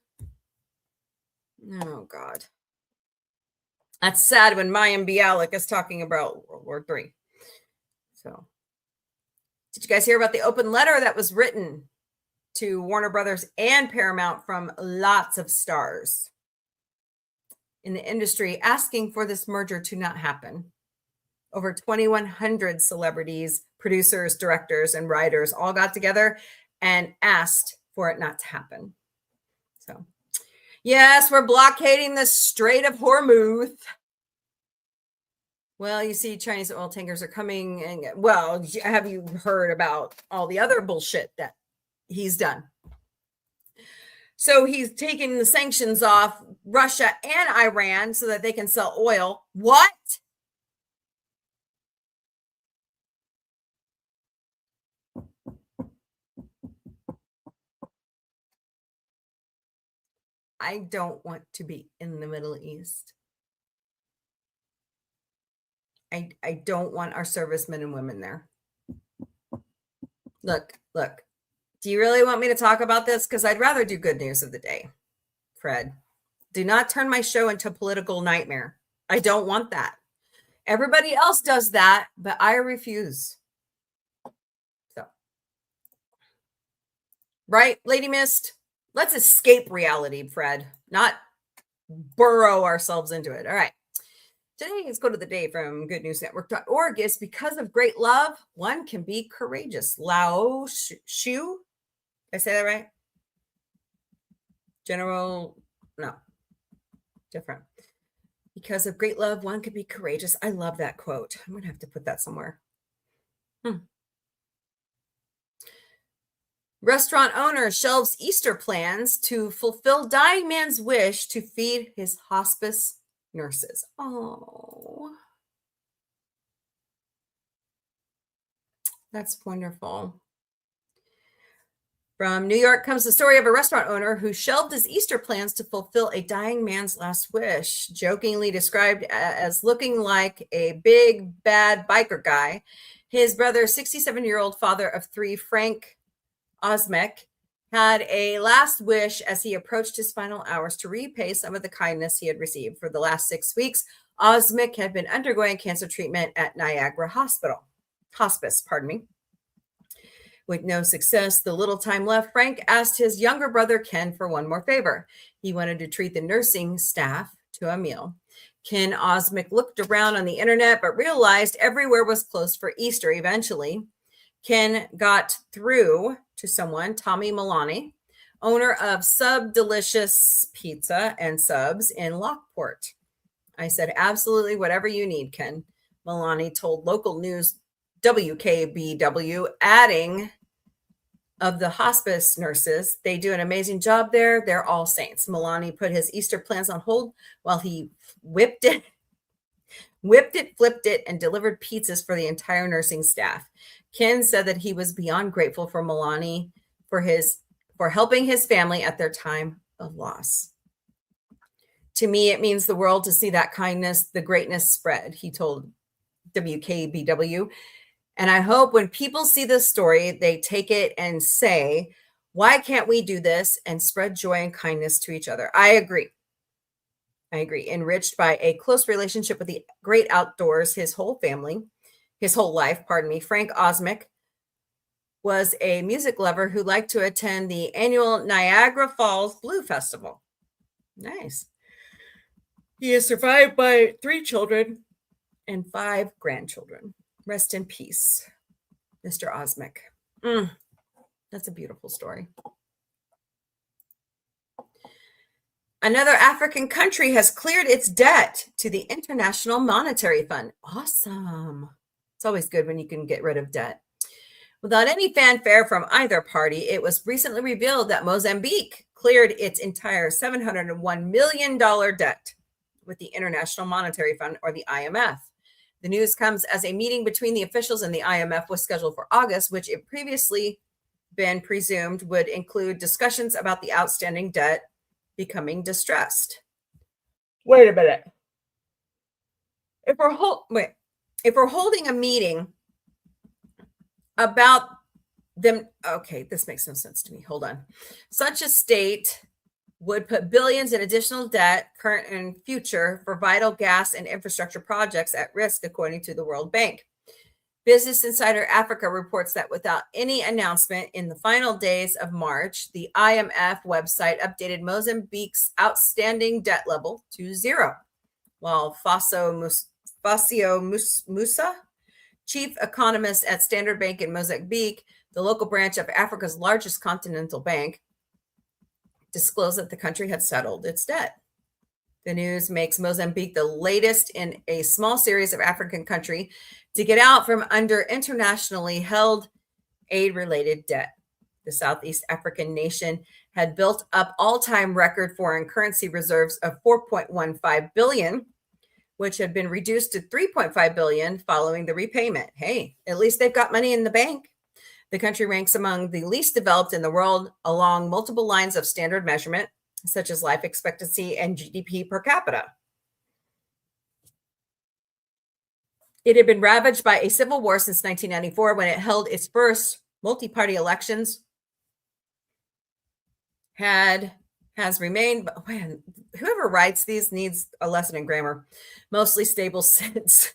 Oh, God. That's sad when Mayim Bialik is talking about World War III. So, did you guys hear about the open letter that was written to Warner Brothers and Paramount from lots of stars in the industry asking for this merger to not happen? Over 2,100 celebrities, producers, directors, and writers all got together and asked for it not to happen. So, yes, we're blockading the Strait of Hormuz. Well, you see, Chinese oil tankers are coming. And, well, have you heard about all the other bullshit that he's done? So he's taking the sanctions off Russia and Iran so that they can sell oil. What? I don't want to be in the Middle East. I don't want our servicemen and women there. Look. Do you really want me to talk about this? Because I'd rather do good news of the day, Fred. Do not turn my show into a political nightmare. I don't want that. Everybody else does that, but I refuse. So, right, Lady Mist? Let's escape reality, Fred, not burrow ourselves into it. All right. Today's quote of the day from goodnewsnetwork.org is because of great love, one can be courageous. Lao Shu. Did I say that right? General, no, different. Because of great love, one can be courageous. I love that quote. I'm going to have to put that somewhere. Restaurant owner shelves Easter plans to fulfill dying man's wish to feed his hospice nurses. Oh, that's wonderful. From New York comes the story of a restaurant owner who shelved his Easter plans to fulfill a dying man's last wish, jokingly described as looking like a big, bad biker guy. His brother, 67-year-old father of three, Frank Osmek, had a last wish as he approached his final hours to repay some of the kindness he had received. For the last 6 weeks, Osmek had been undergoing cancer treatment at Niagara Hospice. With no success, the little time left, Frank asked his younger brother Ken for one more favor. He wanted to treat the nursing staff to a meal. Ken Osmek looked around on the internet, but realized everywhere was closed for Easter. Eventually, Ken got through to someone, Tommy Milani, owner of Sub Delicious Pizza and Subs in Lockport. I said, absolutely whatever you need, Ken. Milani told local news WKBW, adding, of the hospice nurses, they do an amazing job there. They're all saints. Milani put his Easter plans on hold while he whipped it, flipped it, and delivered pizzas for the entire nursing staff. Ken said that he was beyond grateful for Milani for helping his family at their time of loss. To me, it means the world to see that kindness, the greatness spread, he told WKBW. And I hope when people see this story, they take it and say, why can't we do this and spread joy and kindness to each other? I agree. Enriched by a close relationship with the great outdoors, his whole life, Frank Osmek was a music lover who liked to attend the annual Niagara Falls Blue Festival. Nice. He is survived by 3 children and 5 grandchildren. Rest in peace, Mr. Osmek. That's a beautiful story. Another African country has cleared its debt to the International Monetary Fund. Awesome. It's always good when you can get rid of debt. Without any fanfare from either party, it was recently revealed that Mozambique cleared its entire $701 million debt with the International Monetary Fund, or the IMF. The news comes as a meeting between the officials and the IMF was scheduled for August, which had previously been presumed would include discussions about the outstanding debt becoming distressed. Wait a minute. If we're holding a meeting about them, okay, this makes no sense to me. Hold on. Such a state would put billions in additional debt, current and future, for vital gas and infrastructure projects at risk, according to the World Bank. Business Insider Africa reports that without any announcement in the final days of March, the IMF website updated Mozambique's outstanding debt level to 0, while Facio Musa, chief economist at Standard Bank in Mozambique, the local branch of Africa's largest continental bank, disclosed that the country had settled its debt. The news makes Mozambique the latest in a small series of African countries to get out from under internationally held aid-related debt. The Southeast African nation had built up all-time record foreign currency reserves of $4.15 billion, which had been reduced to $3.5 billion following the repayment. Hey, at least they've got money in the bank. The country ranks among the least developed in the world along multiple lines of standard measurement. such as life expectancy and GDP per capita. It had been ravaged by a civil war since 1994 when it held its first multi-party elections. Has remained, but man, whoever writes these needs a lesson in grammar. Mostly stable since.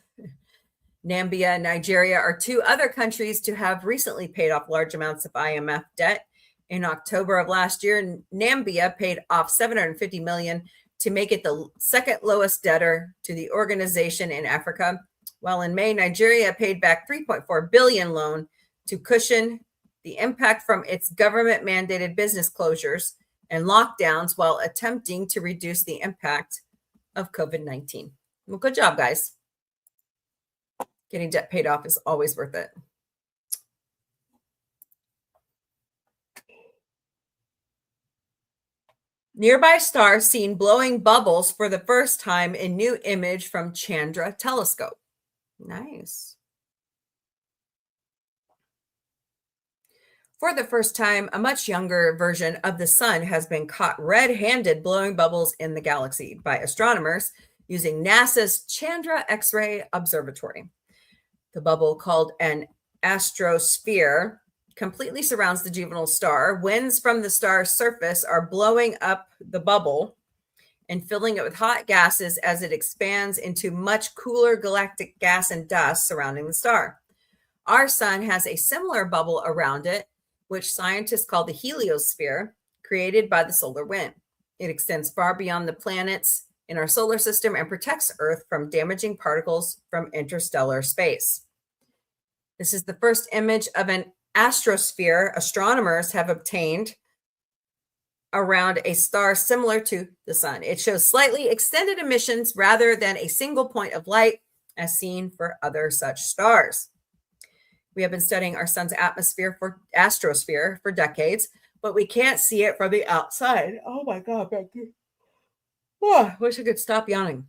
Namibia and Nigeria are two other countries to have recently paid off large amounts of IMF debt. In October of last year, Namibia paid off $750 million to make it the second lowest debtor to the organization in Africa, while in May, Nigeria paid back $3.4 billion loan to cushion the impact from its government-mandated business closures and lockdowns while attempting to reduce the impact of COVID-19. Well, good job, guys. Getting debt paid off is always worth it. Nearby star seen blowing bubbles for the first time in new image from Chandra telescope. Nice. For the first time, a much younger version of the sun has been caught red-handed blowing bubbles in the galaxy by astronomers using NASA's Chandra X-ray Observatory. The bubble, called an astrosphere, completely surrounds the juvenile star. Winds from the star's surface are blowing up the bubble and filling it with hot gases as it expands into much cooler galactic gas and dust surrounding the star. Our sun has a similar bubble around it, which scientists call the heliosphere, created by the solar wind. It extends far beyond the planets in our solar system and protects Earth from damaging particles from interstellar space. This is the first image of an astrosphere astronomers have obtained around a star similar to the sun. It shows slightly extended emissions rather than a single point of light as seen for other such stars. We have been studying our sun's astrosphere for decades, but we can't see it from the outside. Oh my God, Becky. Oh, I wish I could stop yawning,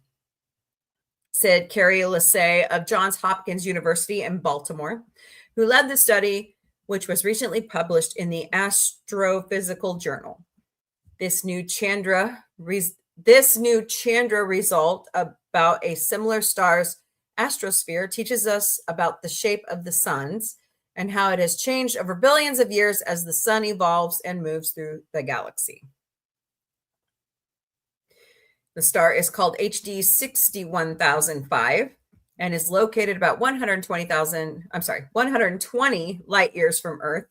said Carrie Lassay of Johns Hopkins University in Baltimore, who led the study, which was recently published in the Astrophysical Journal. This new Chandra result about a similar star's astrosphere teaches us about the shape of the suns and how it has changed over billions of years as the sun evolves and moves through the galaxy. The star is called HD 61005 and is located about 120 light years from Earth,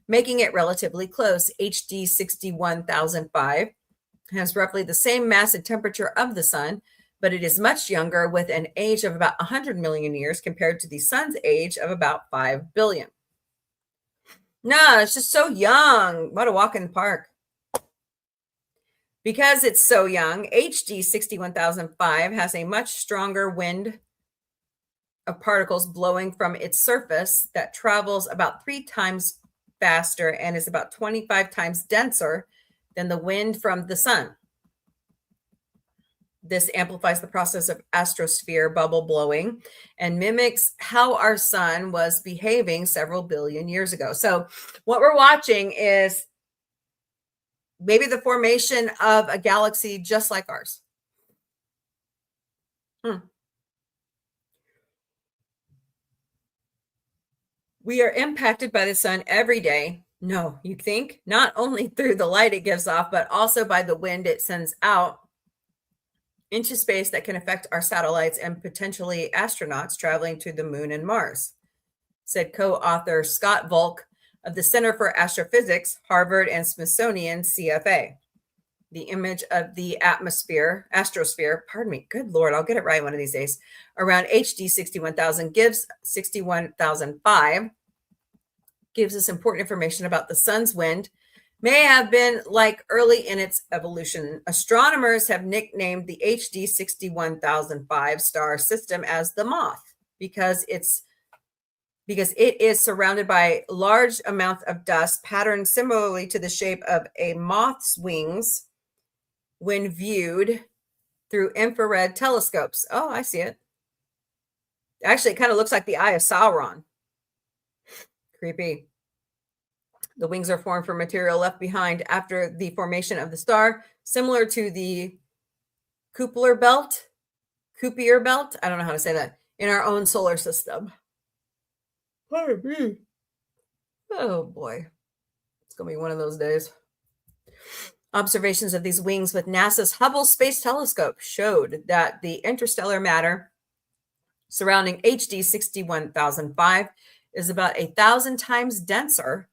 making it relatively close. HD 61005 has roughly the same mass and temperature of the sun, but it is much younger with an age of about 100 million years compared to the sun's age of about 5 billion. No, it's just so young. What a walk in the park. Because it's so young, HD 61005 has a much stronger wind of particles blowing from its surface that travels about 3 times faster and is about 25 times denser than the wind from the sun. This amplifies the process of astrosphere bubble blowing and mimics how our sun was behaving several billion years ago. So what we're watching is maybe the formation of a galaxy just like ours. We are impacted by the sun every day. No, you think? Not only through the light it gives off, but also by the wind it sends out into space that can affect our satellites and potentially astronauts traveling to the moon and Mars, said co-author Scott Volk of the Center for Astrophysics, Harvard and Smithsonian CFA. The image of the astrosphere, good Lord, I'll get it right one of these days, around HD 61005 gives us important information about the sun's wind, may have been like early in its evolution. Astronomers have nicknamed the HD 61005 star system as the moth because it is surrounded by large amounts of dust patterned similarly to the shape of a moth's wings when viewed through infrared telescopes. Oh, I see it. Actually, it kind of looks like the eye of Sauron. Creepy. The wings are formed from material left behind after the formation of the star, similar to the Kuiper belt. I don't know how to say that, in our own solar system. Oh boy, it's gonna be one of those days. Observations of these wings with NASA's Hubble Space Telescope showed that the interstellar matter surrounding HD 61005 is about 1,000 times denser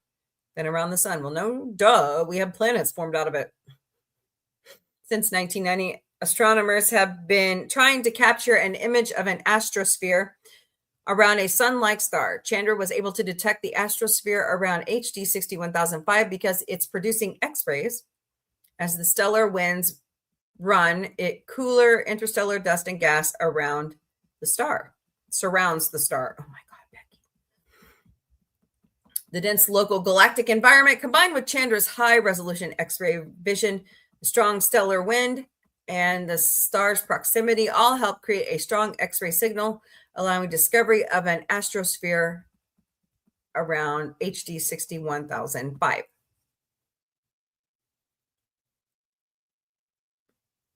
than around the sun. Well, no, duh, we have planets formed out of it. Since 1990, astronomers have been trying to capture an image of an astrosphere around a sun-like star. Chandra was able to detect the astrosphere around HD 61005 because it's producing X-rays. As the stellar winds run, it cooler interstellar dust and gas around the star, surrounds the star. Oh my God, Becky. The dense local galactic environment combined with Chandra's high resolution X-ray vision, the strong stellar wind, and the star's proximity all help create a strong X-ray signal, allowing discovery of an astrosphere around HD 61005.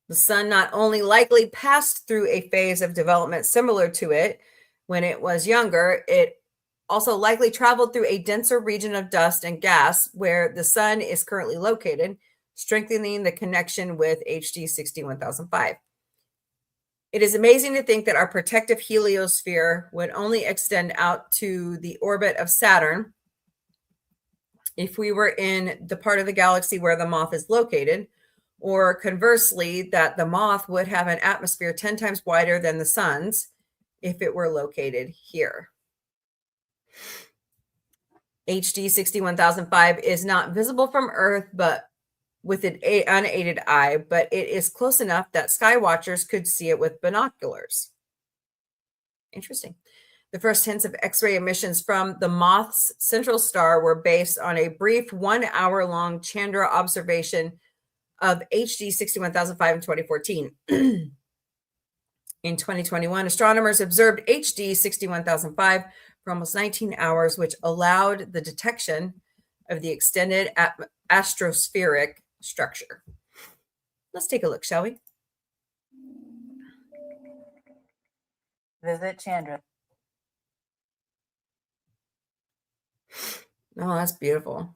The sun not only likely passed through a phase of development similar to it when it was younger, it also likely traveled through a denser region of dust and gas where the sun is currently located, strengthening the connection with HD 61005. It is amazing to think that our protective heliosphere would only extend out to the orbit of Saturn if we were in the part of the galaxy where the moth is located, or conversely, that the moth would have an atmosphere 10 times wider than the sun's if it were located here. HD 61005 is not visible from Earth, but with an unaided eye, but it is close enough that sky watchers could see it with binoculars. Interesting. The first hints of X-ray emissions from the moth's central star were based on a brief 1 hour long Chandra observation of HD 61005 in 2014. In 2021, astronomers observed HD 61005 for almost 19 hours, which allowed the detection of the extended astrospheric structure. Let's take a look, shall we? Visit Chandra. Oh, that's beautiful.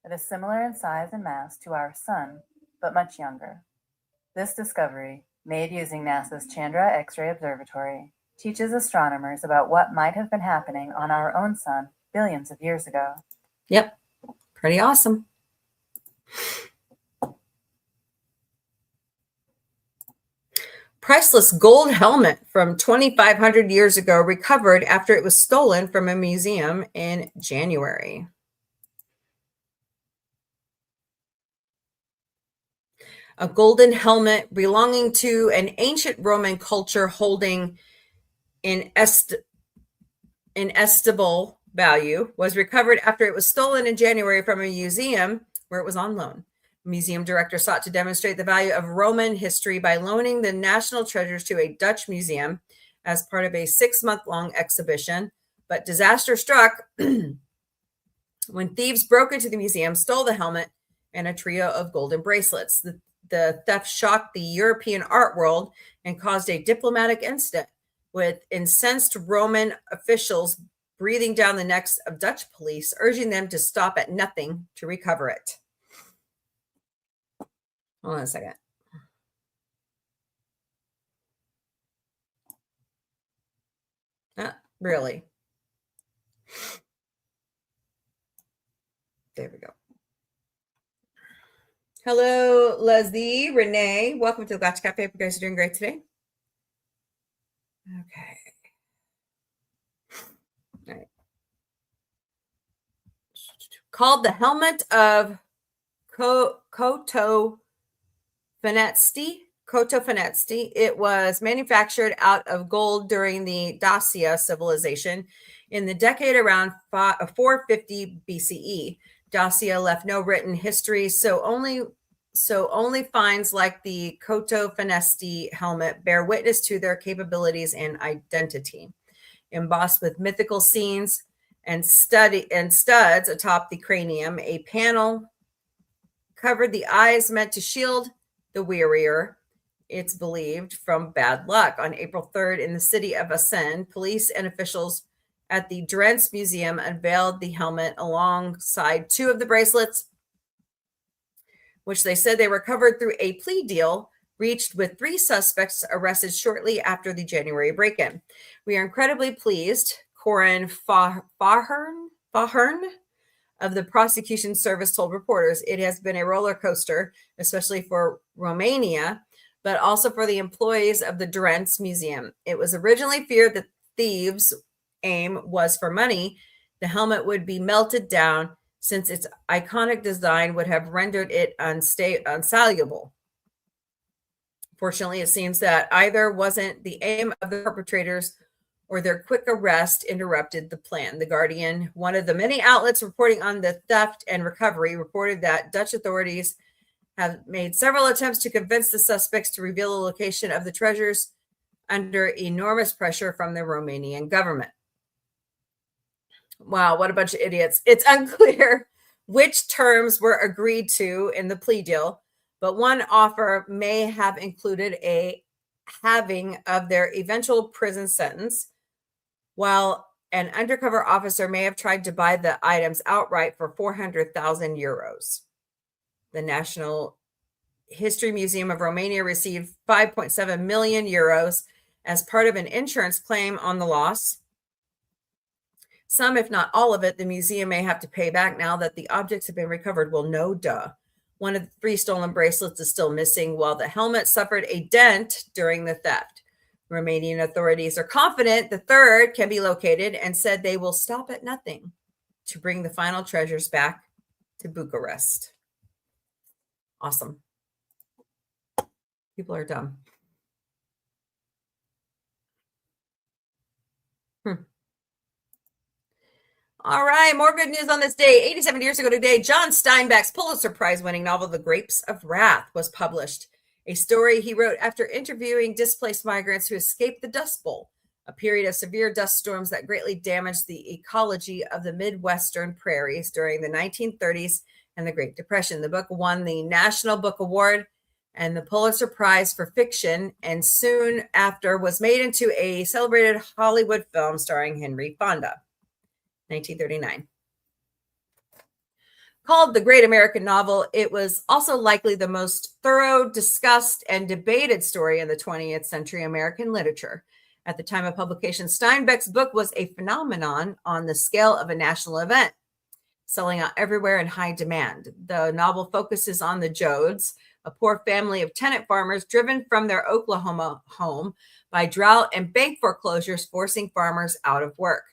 It is similar in size and mass to our sun, but much younger. This discovery, made using NASA's Chandra X-ray Observatory, teaches astronomers about what might have been happening on our own sun billions of years ago. Yep, pretty awesome. Priceless gold helmet from 2,500 years ago recovered after it was stolen from a museum in January. A golden helmet belonging to an ancient Roman culture holding inestimable value was recovered after it was stolen in January from a museum where it was on loan. Museum director sought to demonstrate the value of Roman history by loaning the national treasures to a Dutch museum as part of a 6-month-long exhibition, but disaster struck when thieves broke into the museum, stole the helmet and a trio of golden bracelets. The theft shocked the European art world and caused a diplomatic incident, with incensed Roman officials breathing down the necks of Dutch police, urging them to stop at nothing to recover it. Hold on a second. Really? There we go. Hello, Leslie, Renee. Welcome to the Galactic Café. You guys are doing great today. Okay. All right. Called the helmet of Koto Fenesti. It was manufactured out of gold during the Dacia civilization in the decade around 450 BCE. Dacia left no written history, so only finds like the Koto Fenesti helmet bear witness to their capabilities and identity. embossed with mythical scenes and studs atop the cranium. A panel covered the eyes meant to shield the wearer, it's believed, from bad luck. On April 3rd, in the city of Assen, police and officials at the Drenthe Museum unveiled the helmet alongside two of the bracelets, which they said they recovered through a plea deal reached with 3 suspects arrested shortly after the January break-in. We are incredibly pleased, Corin Fahern of the prosecution service told reporters. It has been a roller coaster, especially for Romania, but also for the employees of the Drenthe Museum. It was originally feared that thieves' aim was for money. The helmet would be melted down since its iconic design would have rendered it unsaleable. Fortunately, it seems that either wasn't the aim of the perpetrators or their quick arrest interrupted the plan. The Guardian, one of the many outlets reporting on the theft and recovery, reported that Dutch authorities have made several attempts to convince the suspects to reveal the location of the treasures under enormous pressure from the Romanian government. Wow, what a bunch of idiots. It's unclear which terms were agreed to in the plea deal, but one offer may have included a halving of their eventual prison sentence, while an undercover officer may have tried to buy the items outright for 400,000 euros. The National History Museum of Romania received 5.7 million euros as part of an insurance claim on the loss. Some, if not all of it, the museum may have to pay back now that the objects have been recovered. Well, no duh. One of the 3 stolen bracelets is still missing, while the helmet suffered a dent during the theft. Romanian authorities are confident the third can be located and said they will stop at nothing to bring the final treasures back to Bucharest. Awesome. People are dumb. All right, more good news on this day. 87 years ago today, John Steinbeck's Pulitzer Prize-winning novel, The Grapes of Wrath, was published. A story he wrote after interviewing displaced migrants who escaped the Dust Bowl, a period of severe dust storms that greatly damaged the ecology of the Midwestern prairies during the 1930s and the Great Depression. The book won the National Book Award and the Pulitzer Prize for Fiction, and soon after was made into a celebrated Hollywood film starring Henry Fonda. 1939. Called the Great American Novel, it was also likely the most thorough, discussed, and debated story in the 20th century American literature. At the time of publication, Steinbeck's book was a phenomenon on the scale of a national event, selling out everywhere in high demand. The novel focuses on the Jodes, a poor family of tenant farmers driven from their Oklahoma home by drought and bank foreclosures, forcing farmers out of work.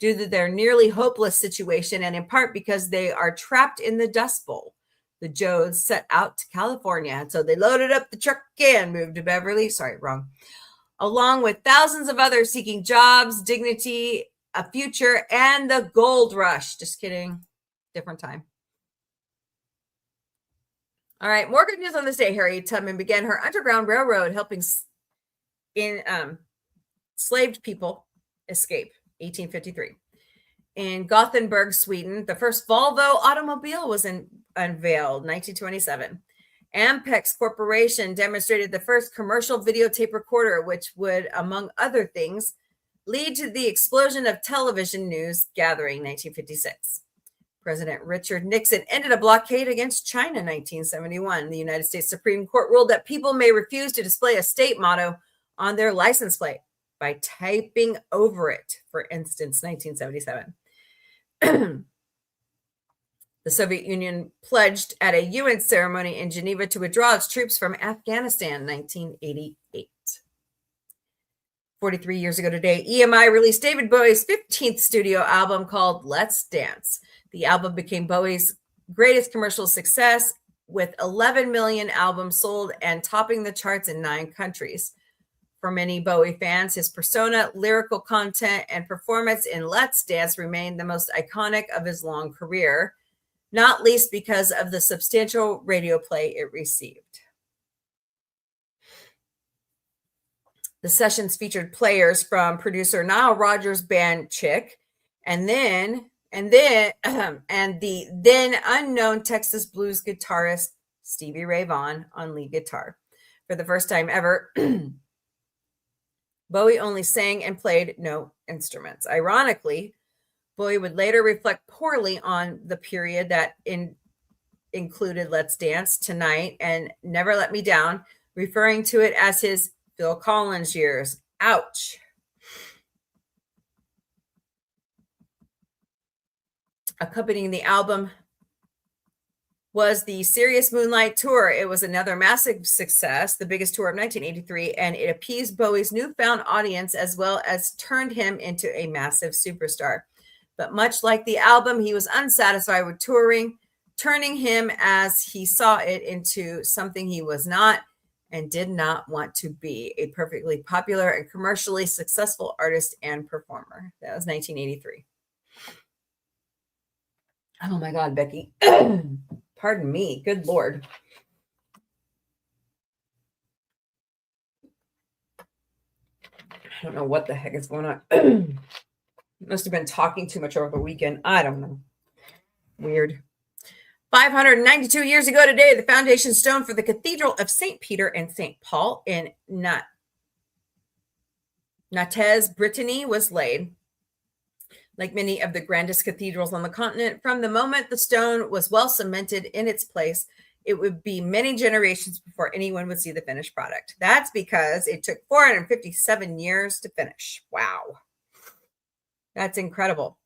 Due to their nearly hopeless situation, and in part because they are trapped in the Dust Bowl, the Jodes set out to California. And so they loaded up the truck and moved to Beverly. Sorry, wrong. Along with thousands of others seeking jobs, dignity, a future, and the gold rush. Just kidding. Different time. All right, more good news on this day. Harriet Tubman began her Underground Railroad, helping enslaved people escape. 1853. In Gothenburg, Sweden, the first Volvo automobile was unveiled, 1927. Ampex Corporation demonstrated the first commercial videotape recorder, which would, among other things, lead to the explosion of television news gathering, 1956. President Richard Nixon ended a blockade against China, 1971. The United States Supreme Court ruled that people may refuse to display a state motto on their license plate by typing over it, for instance, 1977. The Soviet Union pledged at a UN ceremony in Geneva to withdraw its troops from Afghanistan, 1988. 43 years ago today, EMI released David Bowie's 15th studio album called Let's Dance. The album became Bowie's greatest commercial success, with 11 million albums sold and topping the charts in 9 countries. For many Bowie fans, his persona, lyrical content, and performance in Let's Dance remain the most iconic of his long career, not least because of the substantial radio play it received. The sessions featured players from producer Nile Rodgers' band Chick, and the then unknown Texas blues guitarist Stevie Ray Vaughan on lead guitar. For the first time ever, Bowie only sang and played no instruments. Ironically, Bowie would later reflect poorly on the period that included Let's Dance, Tonight, and Never Let Me Down, referring to it as his Phil Collins years. Ouch. Accompanying the album was the Serious Moonlight Tour. It was another massive success, the biggest tour of 1983, and it appeased Bowie's newfound audience as well as turned him into a massive superstar. But much like the album, he was unsatisfied with touring, turning him, as he saw it, into something he was not and did not want to be, a perfectly popular and commercially successful artist and performer. That was 1983. Oh my God, Becky. Pardon me. Good Lord. I don't know what the heck is going on. Must have been talking too much over the weekend. I don't know. Weird. 592 years ago today, the foundation stone for the Cathedral of St. Peter and St. Paul in Nantes, Brittany, was laid. Like many of the grandest cathedrals on the continent, from the moment the stone was well cemented in its place, it would be many generations before anyone would see the finished product. That's because it took 457 years to finish. Wow. That's incredible.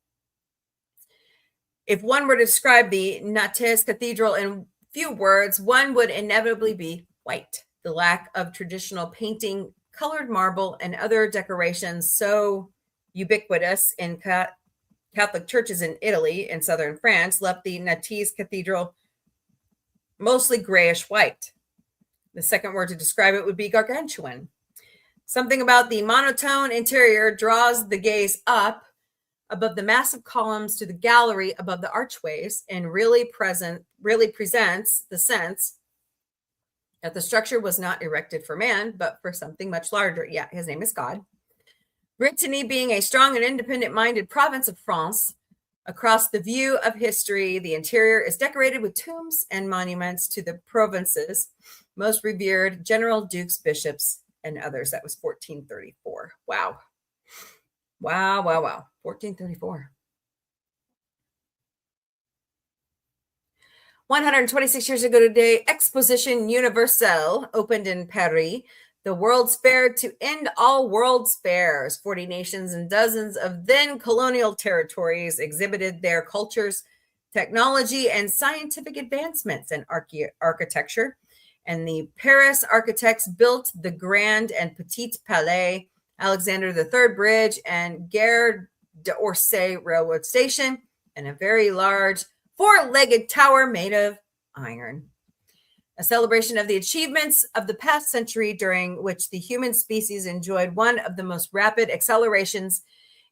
If one were to describe the Nantes Cathedral in few words, one would inevitably be white. The lack of traditional painting, colored marble, and other decorations so ubiquitous in Catholic churches in Italy and southern France left the Nantes Cathedral mostly grayish white. The second word to describe it would be gargantuan. Something about the monotone interior draws the gaze up above the massive columns to the gallery above the archways and really presents the sense that the structure was not erected for man, but for something much larger. Yeah, his name is God. Brittany being a strong and independent-minded province of France, across the view of history, the interior is decorated with tombs and monuments to the province's most revered general, dukes, bishops, and others. That was 1434. Wow. Wow, wow, wow. 1434. 126 years ago today, Exposition Universelle opened in Paris, the World's Fair to end all World's Fairs. 40 nations and dozens of then colonial territories exhibited their cultures, technology, and scientific advancements in architecture. And the Paris architects built the Grand and Petit Palais, Alexander III Bridge, and Gare d'Orsay Railroad Station, and a very large four-legged tower made of iron. A celebration of the achievements of the past century, during which the human species enjoyed one of the most rapid accelerations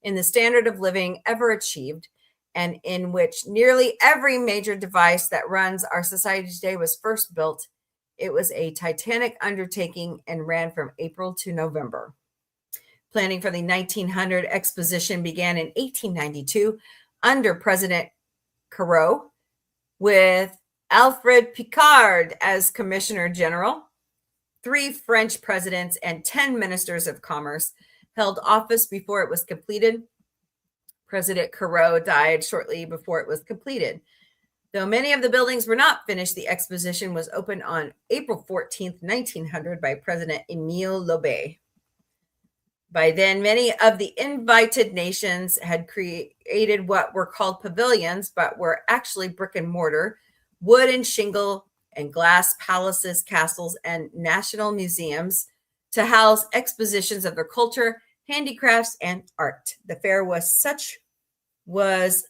in the standard of living ever achieved, and in which nearly every major device that runs our society today was first built. It was a titanic undertaking and ran from April to November. Planning for the 1900 exposition began in 1892 under President Carrot, with Alfred Picard as Commissioner General. 3 French presidents and 10 ministers of commerce held office before it was completed. President Carrot died shortly before it was completed. Though many of the buildings were not finished, the exposition was opened on April 14th, 1900 by President Émile Loubet. By then, many of the invited nations had created what were called pavilions, but were actually brick and mortar, wood and shingle and glass palaces, castles, and national museums to house expositions of their culture, handicrafts, and art. The fair was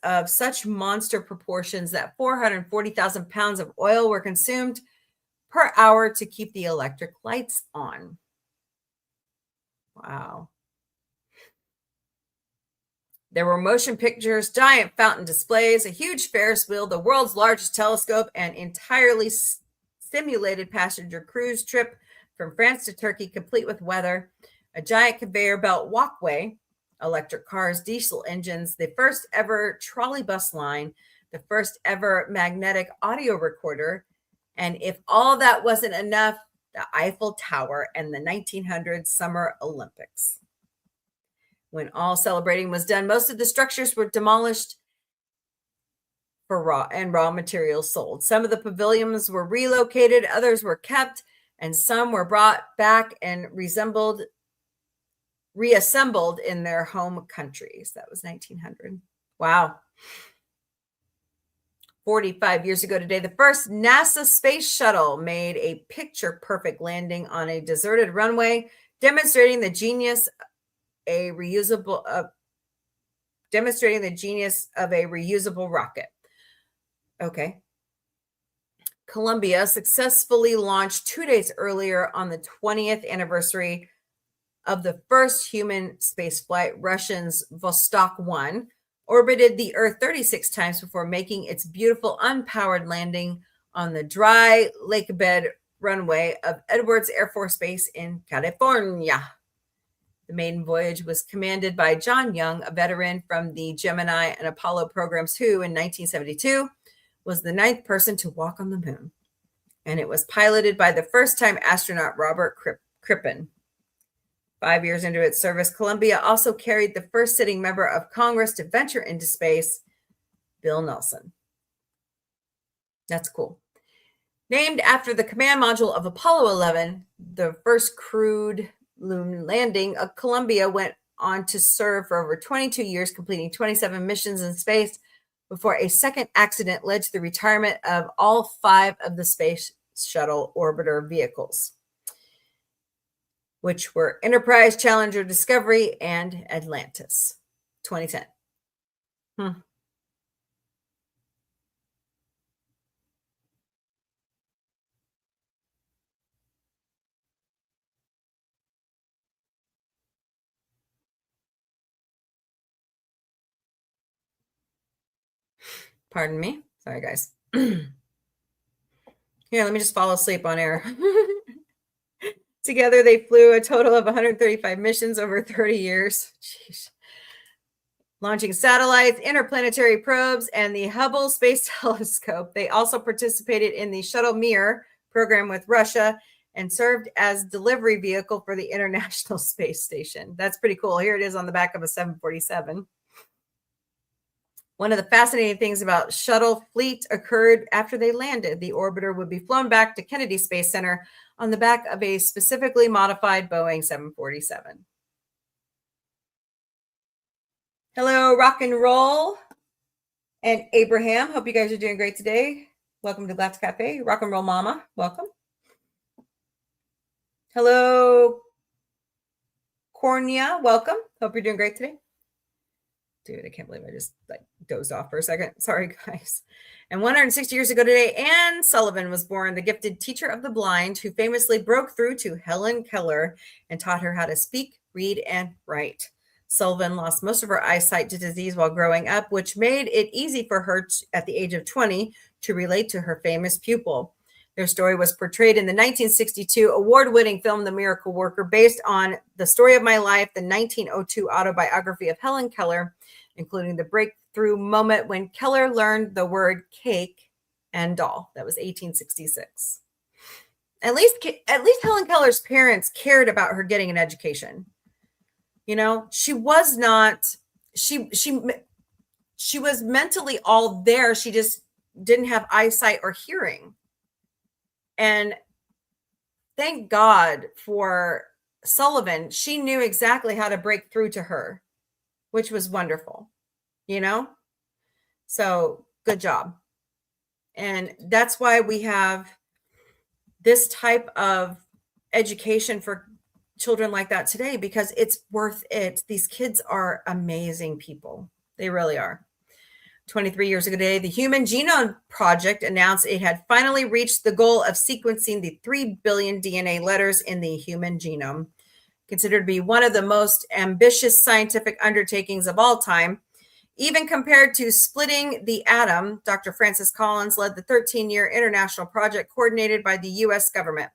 of such monster proportions that 440,000 pounds of oil were consumed per hour to keep the electric lights on. Wow. There were motion pictures, giant fountain displays, a huge Ferris wheel, the world's largest telescope, and entirely simulated passenger cruise trip from France to Turkey, complete with weather, a giant conveyor belt walkway, electric cars, diesel engines, the first ever trolley bus line, the first ever magnetic audio recorder, and if all that wasn't enough, the Eiffel Tower and the 1900 Summer Olympics. When all celebrating was done, most of the structures were demolished for raw materials sold. Some of the pavilions were relocated, others were kept, and some were brought back and reassembled in their home countries. That was 1900. Wow. 45 years ago today, the first NASA space shuttle made a picture-perfect landing on a deserted runway, demonstrating the genius of a reusable rocket. Okay. Columbia successfully launched 2 days earlier on the 20th anniversary of the first human spaceflight. Russians Vostok 1 orbited the Earth 36 times before making its beautiful unpowered landing on the dry lakebed runway of Edwards Air Force Base in California. The maiden voyage was commanded by John Young, a veteran from the Gemini and Apollo programs, who in 1972 was the 9th person to walk on the moon. And it was piloted by the first-time astronaut Robert Crippen. 5 years into its service, Columbia also carried the first sitting member of Congress to venture into space, Bill Nelson. That's cool. Named after the command module of Apollo 11, the first crewed lunar landing, Columbia went on to serve for over 22 years, completing 27 missions in space before a second accident led to the retirement of all 5 of the Space Shuttle orbiter vehicles, which were Enterprise, Challenger, Discovery, and Atlantis. 2010. Pardon me. Sorry, guys. Here, let me just fall asleep on air. Together, they flew a total of 135 missions over 30 years. Jeez. Launching satellites, interplanetary probes, and the Hubble Space Telescope. They also participated in the Shuttle Mir program with Russia and served as delivery vehicle for the International Space Station. That's pretty cool. Here it is on the back of a 747. One of the fascinating things about shuttle fleet occurred after they landed. The orbiter would be flown back to Kennedy Space Center on the back of a specifically modified Boeing 747. Hello, rock and roll and Abraham. Hope you guys are doing great today. Welcome to Galactic Café. Rock and roll mama. Welcome. Hello, Cornia. Welcome. Hope you're doing great today. Dude, I can't believe I just dozed off for a second. Sorry, guys. And 160 years ago today, Anne Sullivan was born, the gifted teacher of the blind who famously broke through to Helen Keller and taught her how to speak, read, and write. Sullivan lost most of her eyesight to disease while growing up, which made it easy for her at the age of 20 to relate to her famous pupil. Their story was portrayed in the 1962 award-winning film The Miracle Worker, based on the story of my life, the 1902 autobiography of Helen Keller, including the breakthrough moment when Keller learned the word cake and doll. That was 1866. At least Helen Keller's parents cared about her getting an education. You know, she was not, she was mentally all there. She just didn't have eyesight or hearing. And thank God for Sullivan. She knew exactly how to break through to her, which was wonderful, you know? So good job. And that's why we have this type of education for children like that today, because it's worth it. These kids are amazing people. They really are. 23 years ago today, the Human Genome Project announced it had finally reached the goal of sequencing the 3 billion DNA letters in the human genome. Considered to be one of the most ambitious scientific undertakings of all time. Even compared to splitting the atom, Dr. Francis Collins led the 13-year international project coordinated by the U.S. government.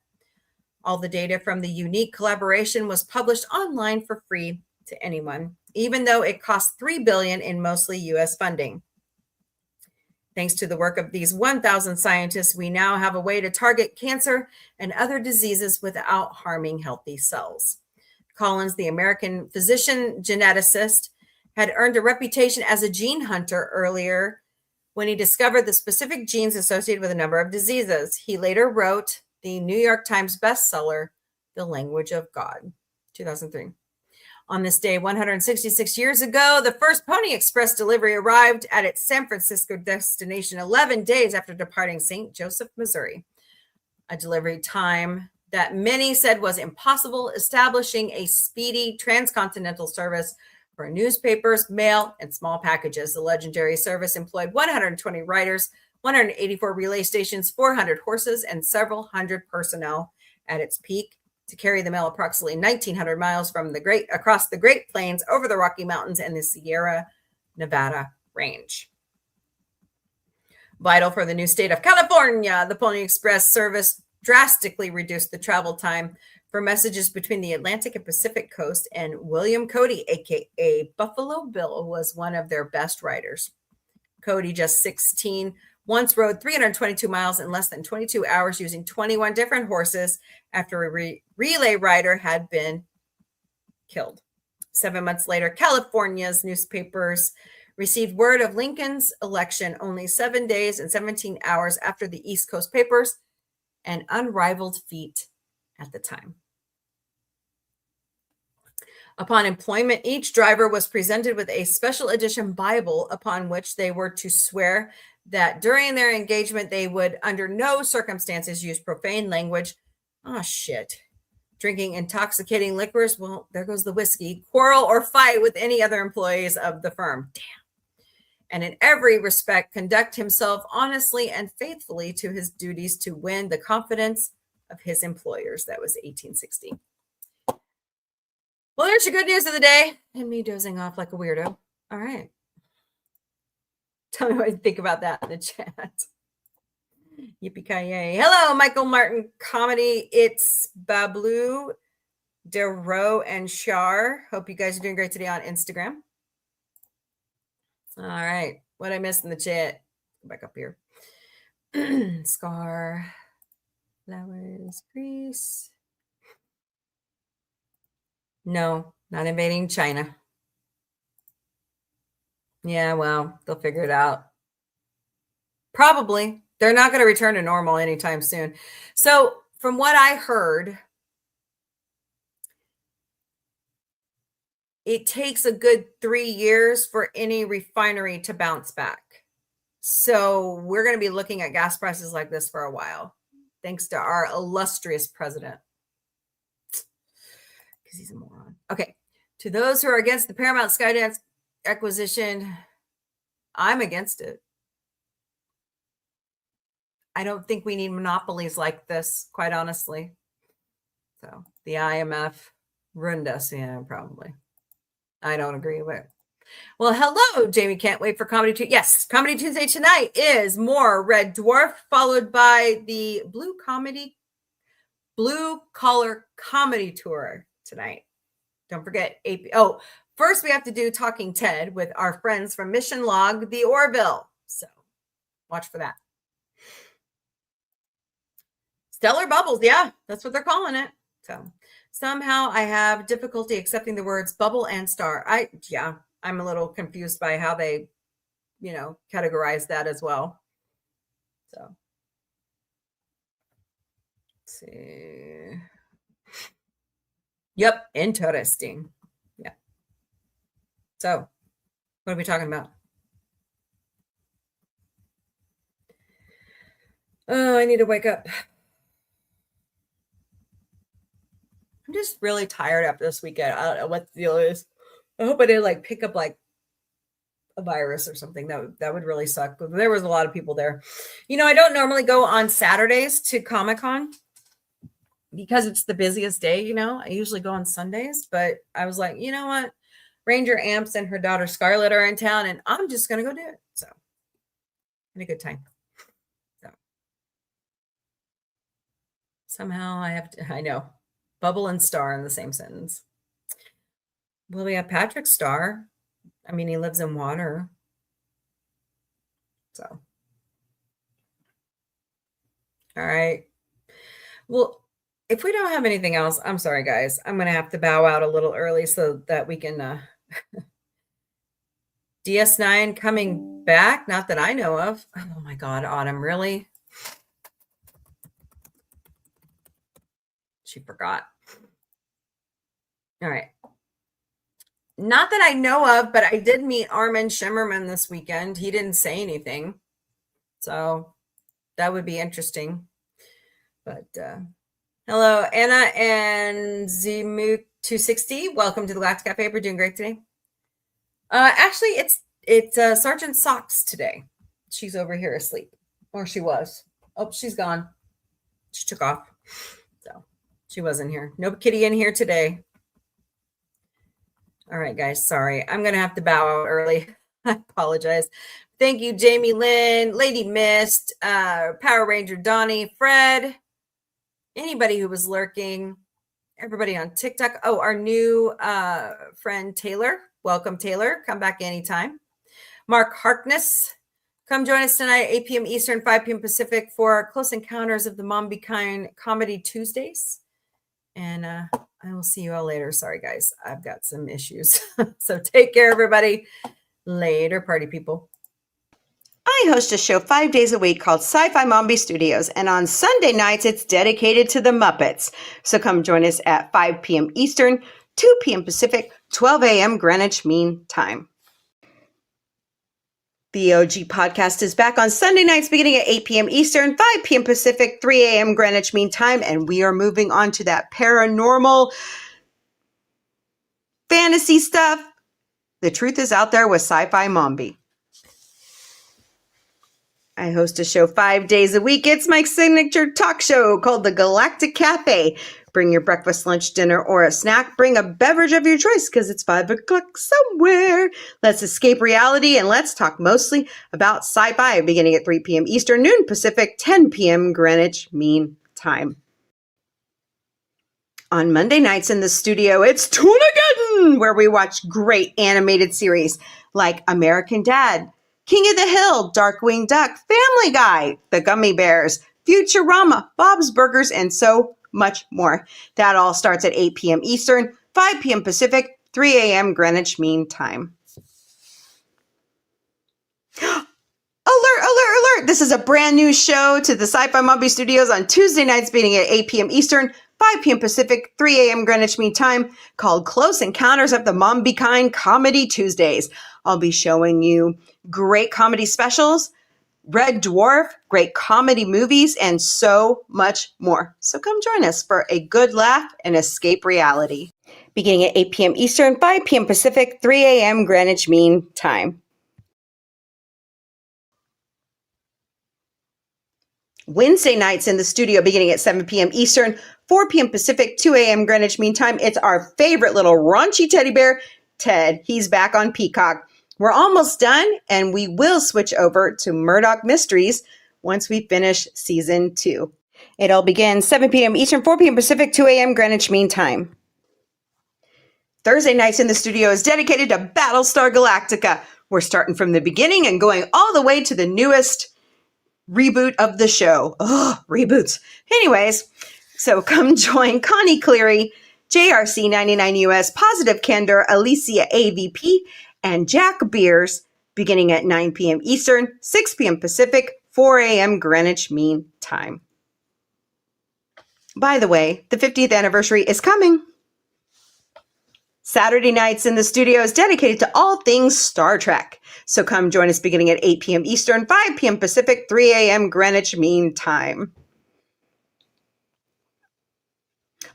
All the data from the unique collaboration was published online for free to anyone, even though it cost $3 billion in mostly US funding. Thanks to the work of these 1,000 scientists, we now have a way to target cancer and other diseases without harming healthy cells. Collins, the American physician geneticist, had earned a reputation as a gene hunter earlier when he discovered the specific genes associated with a number of diseases. He later wrote the New York Times bestseller, The Language of God, 2003. On this day, 166 years ago, the first Pony Express delivery arrived at its San Francisco destination 11 days after departing St. Joseph, Missouri. A delivery time that many said was impossible, establishing a speedy transcontinental service for newspapers, mail, and small packages. The legendary service employed 120 riders, 184 relay stations, 400 horses, and several hundred personnel at its peak to carry the mail approximately 1,900 miles from across the Great Plains, over the Rocky Mountains, and the Sierra Nevada range. Vital for the new state of California, the Pony Express service drastically reduced the travel time for messages between the Atlantic and Pacific coast, and William Cody, aka Buffalo Bill, was one of their best riders. Cody, just 16, once rode 322 miles in less than 22 hours using 21 different horses after a relay rider had been killed. 7 months later, California's newspapers received word of Lincoln's election only 7 days and 17 hours after the East Coast papers, an unrivaled feat at the time. Upon employment, each driver was presented with a special edition Bible upon which they were to swear that during their engagement, they would under no circumstances use profane language. Oh, shit. Drinking intoxicating liquors. Well, there goes the whiskey. Quarrel or fight with any other employees of the firm. Damn. And in every respect, conduct himself honestly and faithfully to his duties to win the confidence of his employers. That was 1860. Well, there's your good news of the day. And me dozing off like a weirdo. All right. Tell me what you think about that in the chat. Yippee-ki-yay. Hello, Michael Martin Comedy. It's Bablu, Dero, and Shar. Hope you guys are doing great today on Instagram. All right. What I missed in the chat. Go back up here. Scar. Flowers. Grease. No, not invading China. Yeah, well, they'll figure it out. Probably. They're not going to return to normal anytime soon. So, from what I heard, it takes a good 3 years for any refinery to bounce back. So, we're going to be looking at gas prices like this for a while, thanks to our illustrious president. Because he's a moron. Okay. To those who are against the Paramount Skydance acquisition, I'm against it. I don't think we need monopolies like this, quite honestly. So the IMF ruined us. Yeah, probably. I don't agree with it. Well, hello, Jamie. Can't wait for Comedy Tuesday. Yes, Comedy Tuesday tonight is more Red Dwarf, followed by the Blue Collar Comedy Tour tonight. Don't forget AP. Oh, first we have to do Talking TED with our friends from Mission Log, the Orville. So watch for that. Stellar Bubbles. Yeah, that's what they're calling it. So somehow I have difficulty accepting the words bubble and star. I'm a little confused by how they, categorize that as well. So let's see. Yep, interesting. Yeah. So what are we talking about? Oh, I need to wake up. I'm just really tired after this weekend. I don't know what the deal is. I hope I didn't pick up a virus or something. That would really suck. But there was a lot of people there. I don't normally go on Saturdays to Comic-Con because it's the busiest day. I usually go on Sundays, but I was like, you know what? Ranger Amps and her daughter Scarlett are in town, and I'm just gonna go do it. So, had a good time. Somehow I know, bubble and star in the same sentence. Well, we have Patrick Star. I mean, he lives in water. So, all right. Well, if we don't have anything else, I'm sorry, guys. I'm going to have to bow out a little early so that we can DS9 coming back, not that I know of. Oh my God, Autumn, really? She forgot. All right. Not that I know of, but I did meet Armin Shimmerman this weekend. He didn't say anything. So that would be interesting. But hello, Anna and Zimu260. Welcome to the Galactic Café. We're doing great today. Actually, it's Sergeant Socks today. She's over here asleep, or she was. Oh, she's gone. She took off, so she wasn't here. No kitty in here today. All right, guys. Sorry, I'm gonna have to bow out early. I apologize. Thank you, Jamie Lynn, Lady Mist, Power Ranger Donnie, Fred, anybody who was lurking, everybody on TikTok. Oh, our new friend Taylor. Welcome, Taylor. Come back anytime. Mark Harkness, come join us tonight, 8 p.m. Eastern, 5 p.m. Pacific for Close Encounters of the Mombie Kind Comedy Tuesdays. And I will see you all later. Sorry, guys. I've got some issues. So take care, everybody. Later, party people. I host a show 5 days a week called SciFiMombie's Studios, and on Sunday nights, it's dedicated to the Muppets. So come join us at 5 p.m. Eastern, 2 p.m. Pacific, 12 a.m. Greenwich Mean Time. The OG podcast is back on Sunday nights beginning at 8 p.m. Eastern, 5 p.m. Pacific, 3 a.m. Greenwich Mean Time, and we are moving on to that paranormal fantasy stuff. The truth is out there with SciFiMombie. I host a show 5 days a week. It's my signature talk show called the Galactic Café. Bring your breakfast, lunch, dinner, or a snack. Bring a beverage of your choice because it's 5 o'clock somewhere. Let's escape reality and let's talk mostly about sci-fi beginning at 3 p.m. Eastern, noon Pacific, 10 p.m. Greenwich Mean Time. On Monday nights in the studio, it's Toonageddon, where we watch great animated series like American Dad, King of the Hill, Darkwing Duck, Family Guy, The Gummy Bears, Futurama, Bob's Burgers, and so much more. That all starts at 8 p.m. Eastern, 5 p.m. Pacific, 3 a.m. Greenwich Mean Time. Alert, alert, alert! This is a brand new show to the SciFiMombie Studios on Tuesday nights beginning at 8 p.m. Eastern, 5 p.m. Pacific, 3 a.m. Greenwich Mean Time, called Close Encounters of the Mombie Kind Comedy Tuesdays. I'll be showing you great comedy specials, Red Dwarf, great comedy movies, and so much more. So come join us for a good laugh and escape reality. Beginning at 8 p.m. Eastern, 5 p.m. Pacific, 3 a.m. Greenwich Mean Time. Wednesday nights in the studio beginning at 7 p.m. Eastern, 4 p.m. Pacific, 2 a.m. Greenwich Mean Time. It's our favorite little raunchy teddy bear, Ted. He's back on Peacock. We're almost done, and we will switch over to Murdoch Mysteries once we finish season 2. It'll begin 7 p.m. Eastern, 4 p.m. Pacific, 2 a.m. Greenwich Mean Time. Thursday nights in the studio is dedicated to Battlestar Galactica. We're starting from the beginning and going all the way to the newest reboot of the show. Oh, reboots. Anyways, so come join Connie Cleary, JRC99US, Positive Candor, Alicia AVP, and Jack Beers beginning at 9 p.m. Eastern, 6 p.m. Pacific, 4 a.m. Greenwich Mean Time. By the way, the 50th anniversary is coming. Saturday nights in the studio is dedicated to all things Star Trek. So come join us beginning at 8 p.m. Eastern, 5 p.m. Pacific, 3 a.m. Greenwich Mean Time.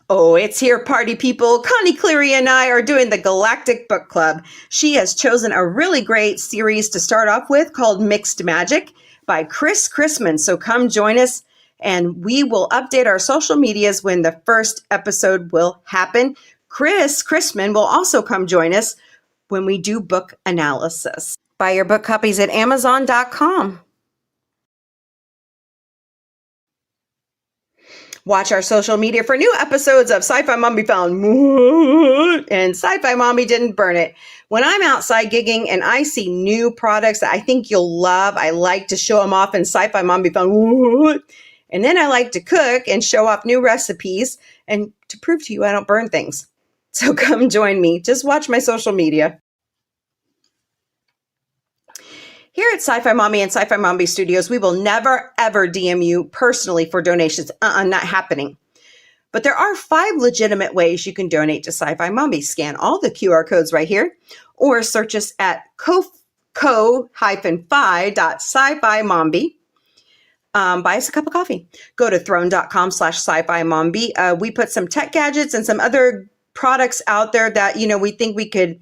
Oh, it's here, party people. Connie Cleary and I are doing the Galactic Book Club. She has chosen a really great series to start off with called Mixed Magic by Chris Chrisman. So come join us, and we will update our social medias when the first episode will happen. Chris Chrisman will also come join us when we do book analysis. Buy your book copies at Amazon.com. Watch our social media for new episodes of Sci-Fi Mombie found and Sci-Fi Mombie didn't burn it. When I'm outside gigging and I see new products that I think you'll love, I like to show them off in Sci-Fi Mombie found. And then I like to cook and show off new recipes and to prove to you I don't burn things. So come join me. Just watch my social media. Here at Sci-Fi Mombie and Sci-Fi Mombie Studios, we will never, ever DM you personally for donations. Not happening. But there are 5 legitimate ways you can donate to Sci-Fi Mombie. Scan all the QR codes right here, or search us at co-fi.sci-fi-mombie. Buy us a cup of coffee. Go to throne.com/SciFiMombie. We put some tech gadgets and some other products out there that, we think we could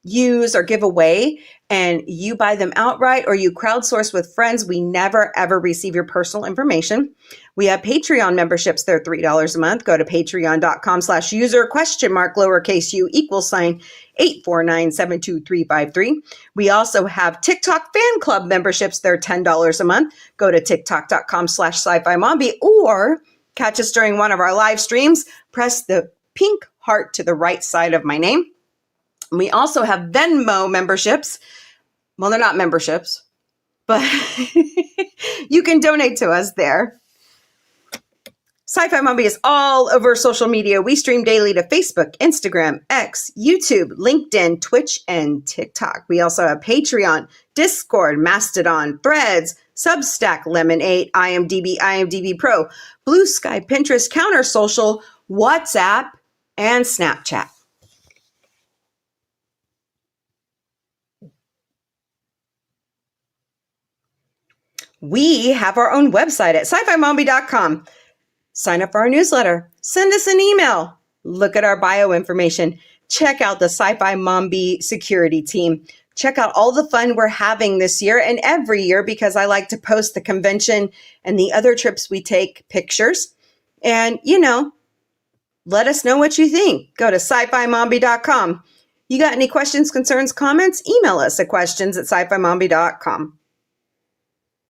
use or give away, and you buy them outright or you crowdsource with friends. We never, ever receive your personal information. We have Patreon memberships. They're $3 a month. Go to patreon.com/user?mark849722353. We also have TikTok fan club memberships. They're $10 a month. Go to tiktok.com/SciFiMombie or catch us during one of our live streams. Press the pink heart to the right side of my name. We also have Venmo memberships. Well, they're not memberships, but you can donate to us there. Sci-Fi Mombie is all over social media. We stream daily to Facebook, Instagram, X, YouTube, LinkedIn, Twitch, and TikTok. We also have Patreon, Discord, Mastodon, Threads, Substack, Lemonade, IMDb Pro, Blue Sky, Pinterest, Counter Social, WhatsApp, and Snapchat. We have our own website at SciFiMombie.com. Sign up for our newsletter. Send us an email. Look at our bio information. Check out the Sci-Fi Mombie security team. Check out all the fun we're having this year and every year, because I like to post the convention and the other trips we take pictures. And, let us know what you think. Go to SciFiMombie.com. You got any questions, concerns, comments? Email us at questions@SciFiMombie.com.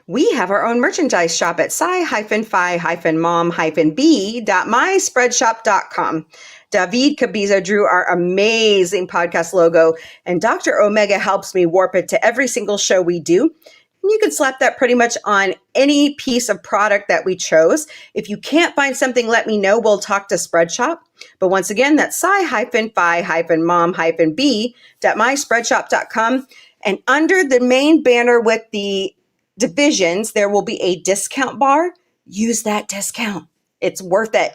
We have our own merchandise shop at sci-fi-mom-b.myspreadshop.com. David Cabiza drew our amazing podcast logo, and Dr. Omega helps me warp it to every single show we do. And you can slap that pretty much on any piece of product that we chose. If you can't find something, let me know. We'll talk to Spreadshop. But once again, that's sci-fi-mom-b.myspreadshop.com. And under the main banner with the divisions, there will be a discount bar. Use that discount. It's worth it.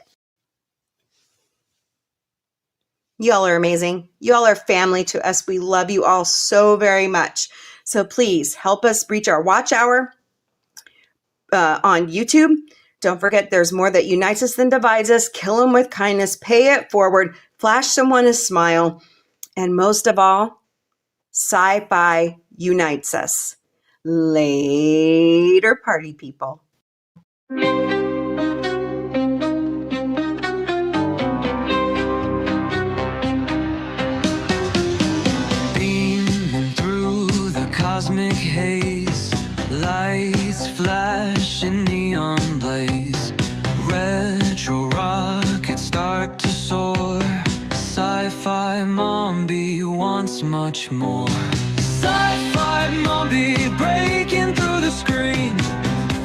Y'all are amazing. Y'all are family to us. We love you all so very much. So please help us reach our watch hour on YouTube. Don't forget, there's more that unites us than divides us. Kill them with kindness. Pay it forward. Flash someone a smile. And most of all, sci-fi unites us. Later, party people. Beaming through the cosmic haze, lights flash in neon blaze, retro rockets start to soar. Sci-Fi Mombie wants much more. Sci-Fi Mombie breaking through the screen,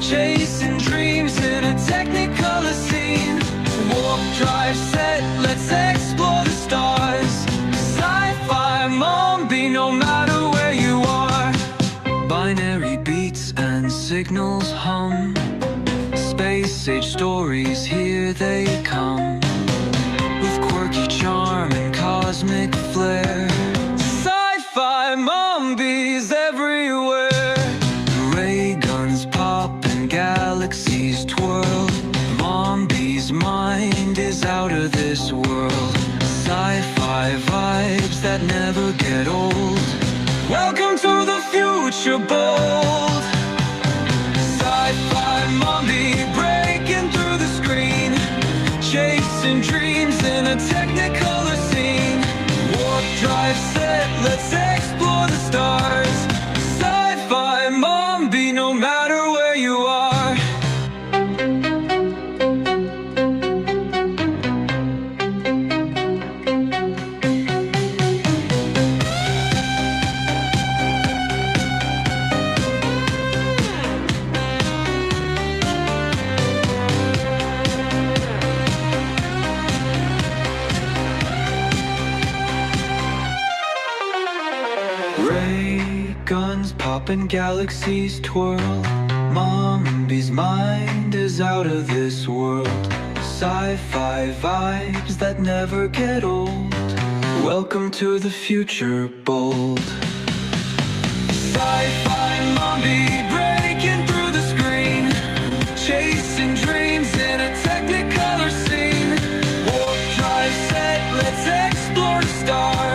chasing dreams in a technicolor scene. Warp drive set, let's explore the stars. Sci-Fi Mombie, no matter where you are. Binary beats and signals hum, space age stories, here they come, with quirky charm and cosmic flair. Sci-Fi Mombie's everywhere. Ray guns pop and galaxies twirl. Mombie's mind is out of this world. Sci-fi vibes that never get old. Welcome to the future bold. Sci-Fi Mombie breaking through the screen, chasing dreams in a technicolor scene. Warp drive set, let's explore the stars. Sci-Fi Mombie, no matter where you are. guns pop and galaxies twirl. Mombie's mind is out of this world. Sci-fi vibes that never get old. Welcome to the future, bold. SciFiMombie breaking through the screen, chasing dreams in a technicolor scene. Warp drive set, let's explore the stars.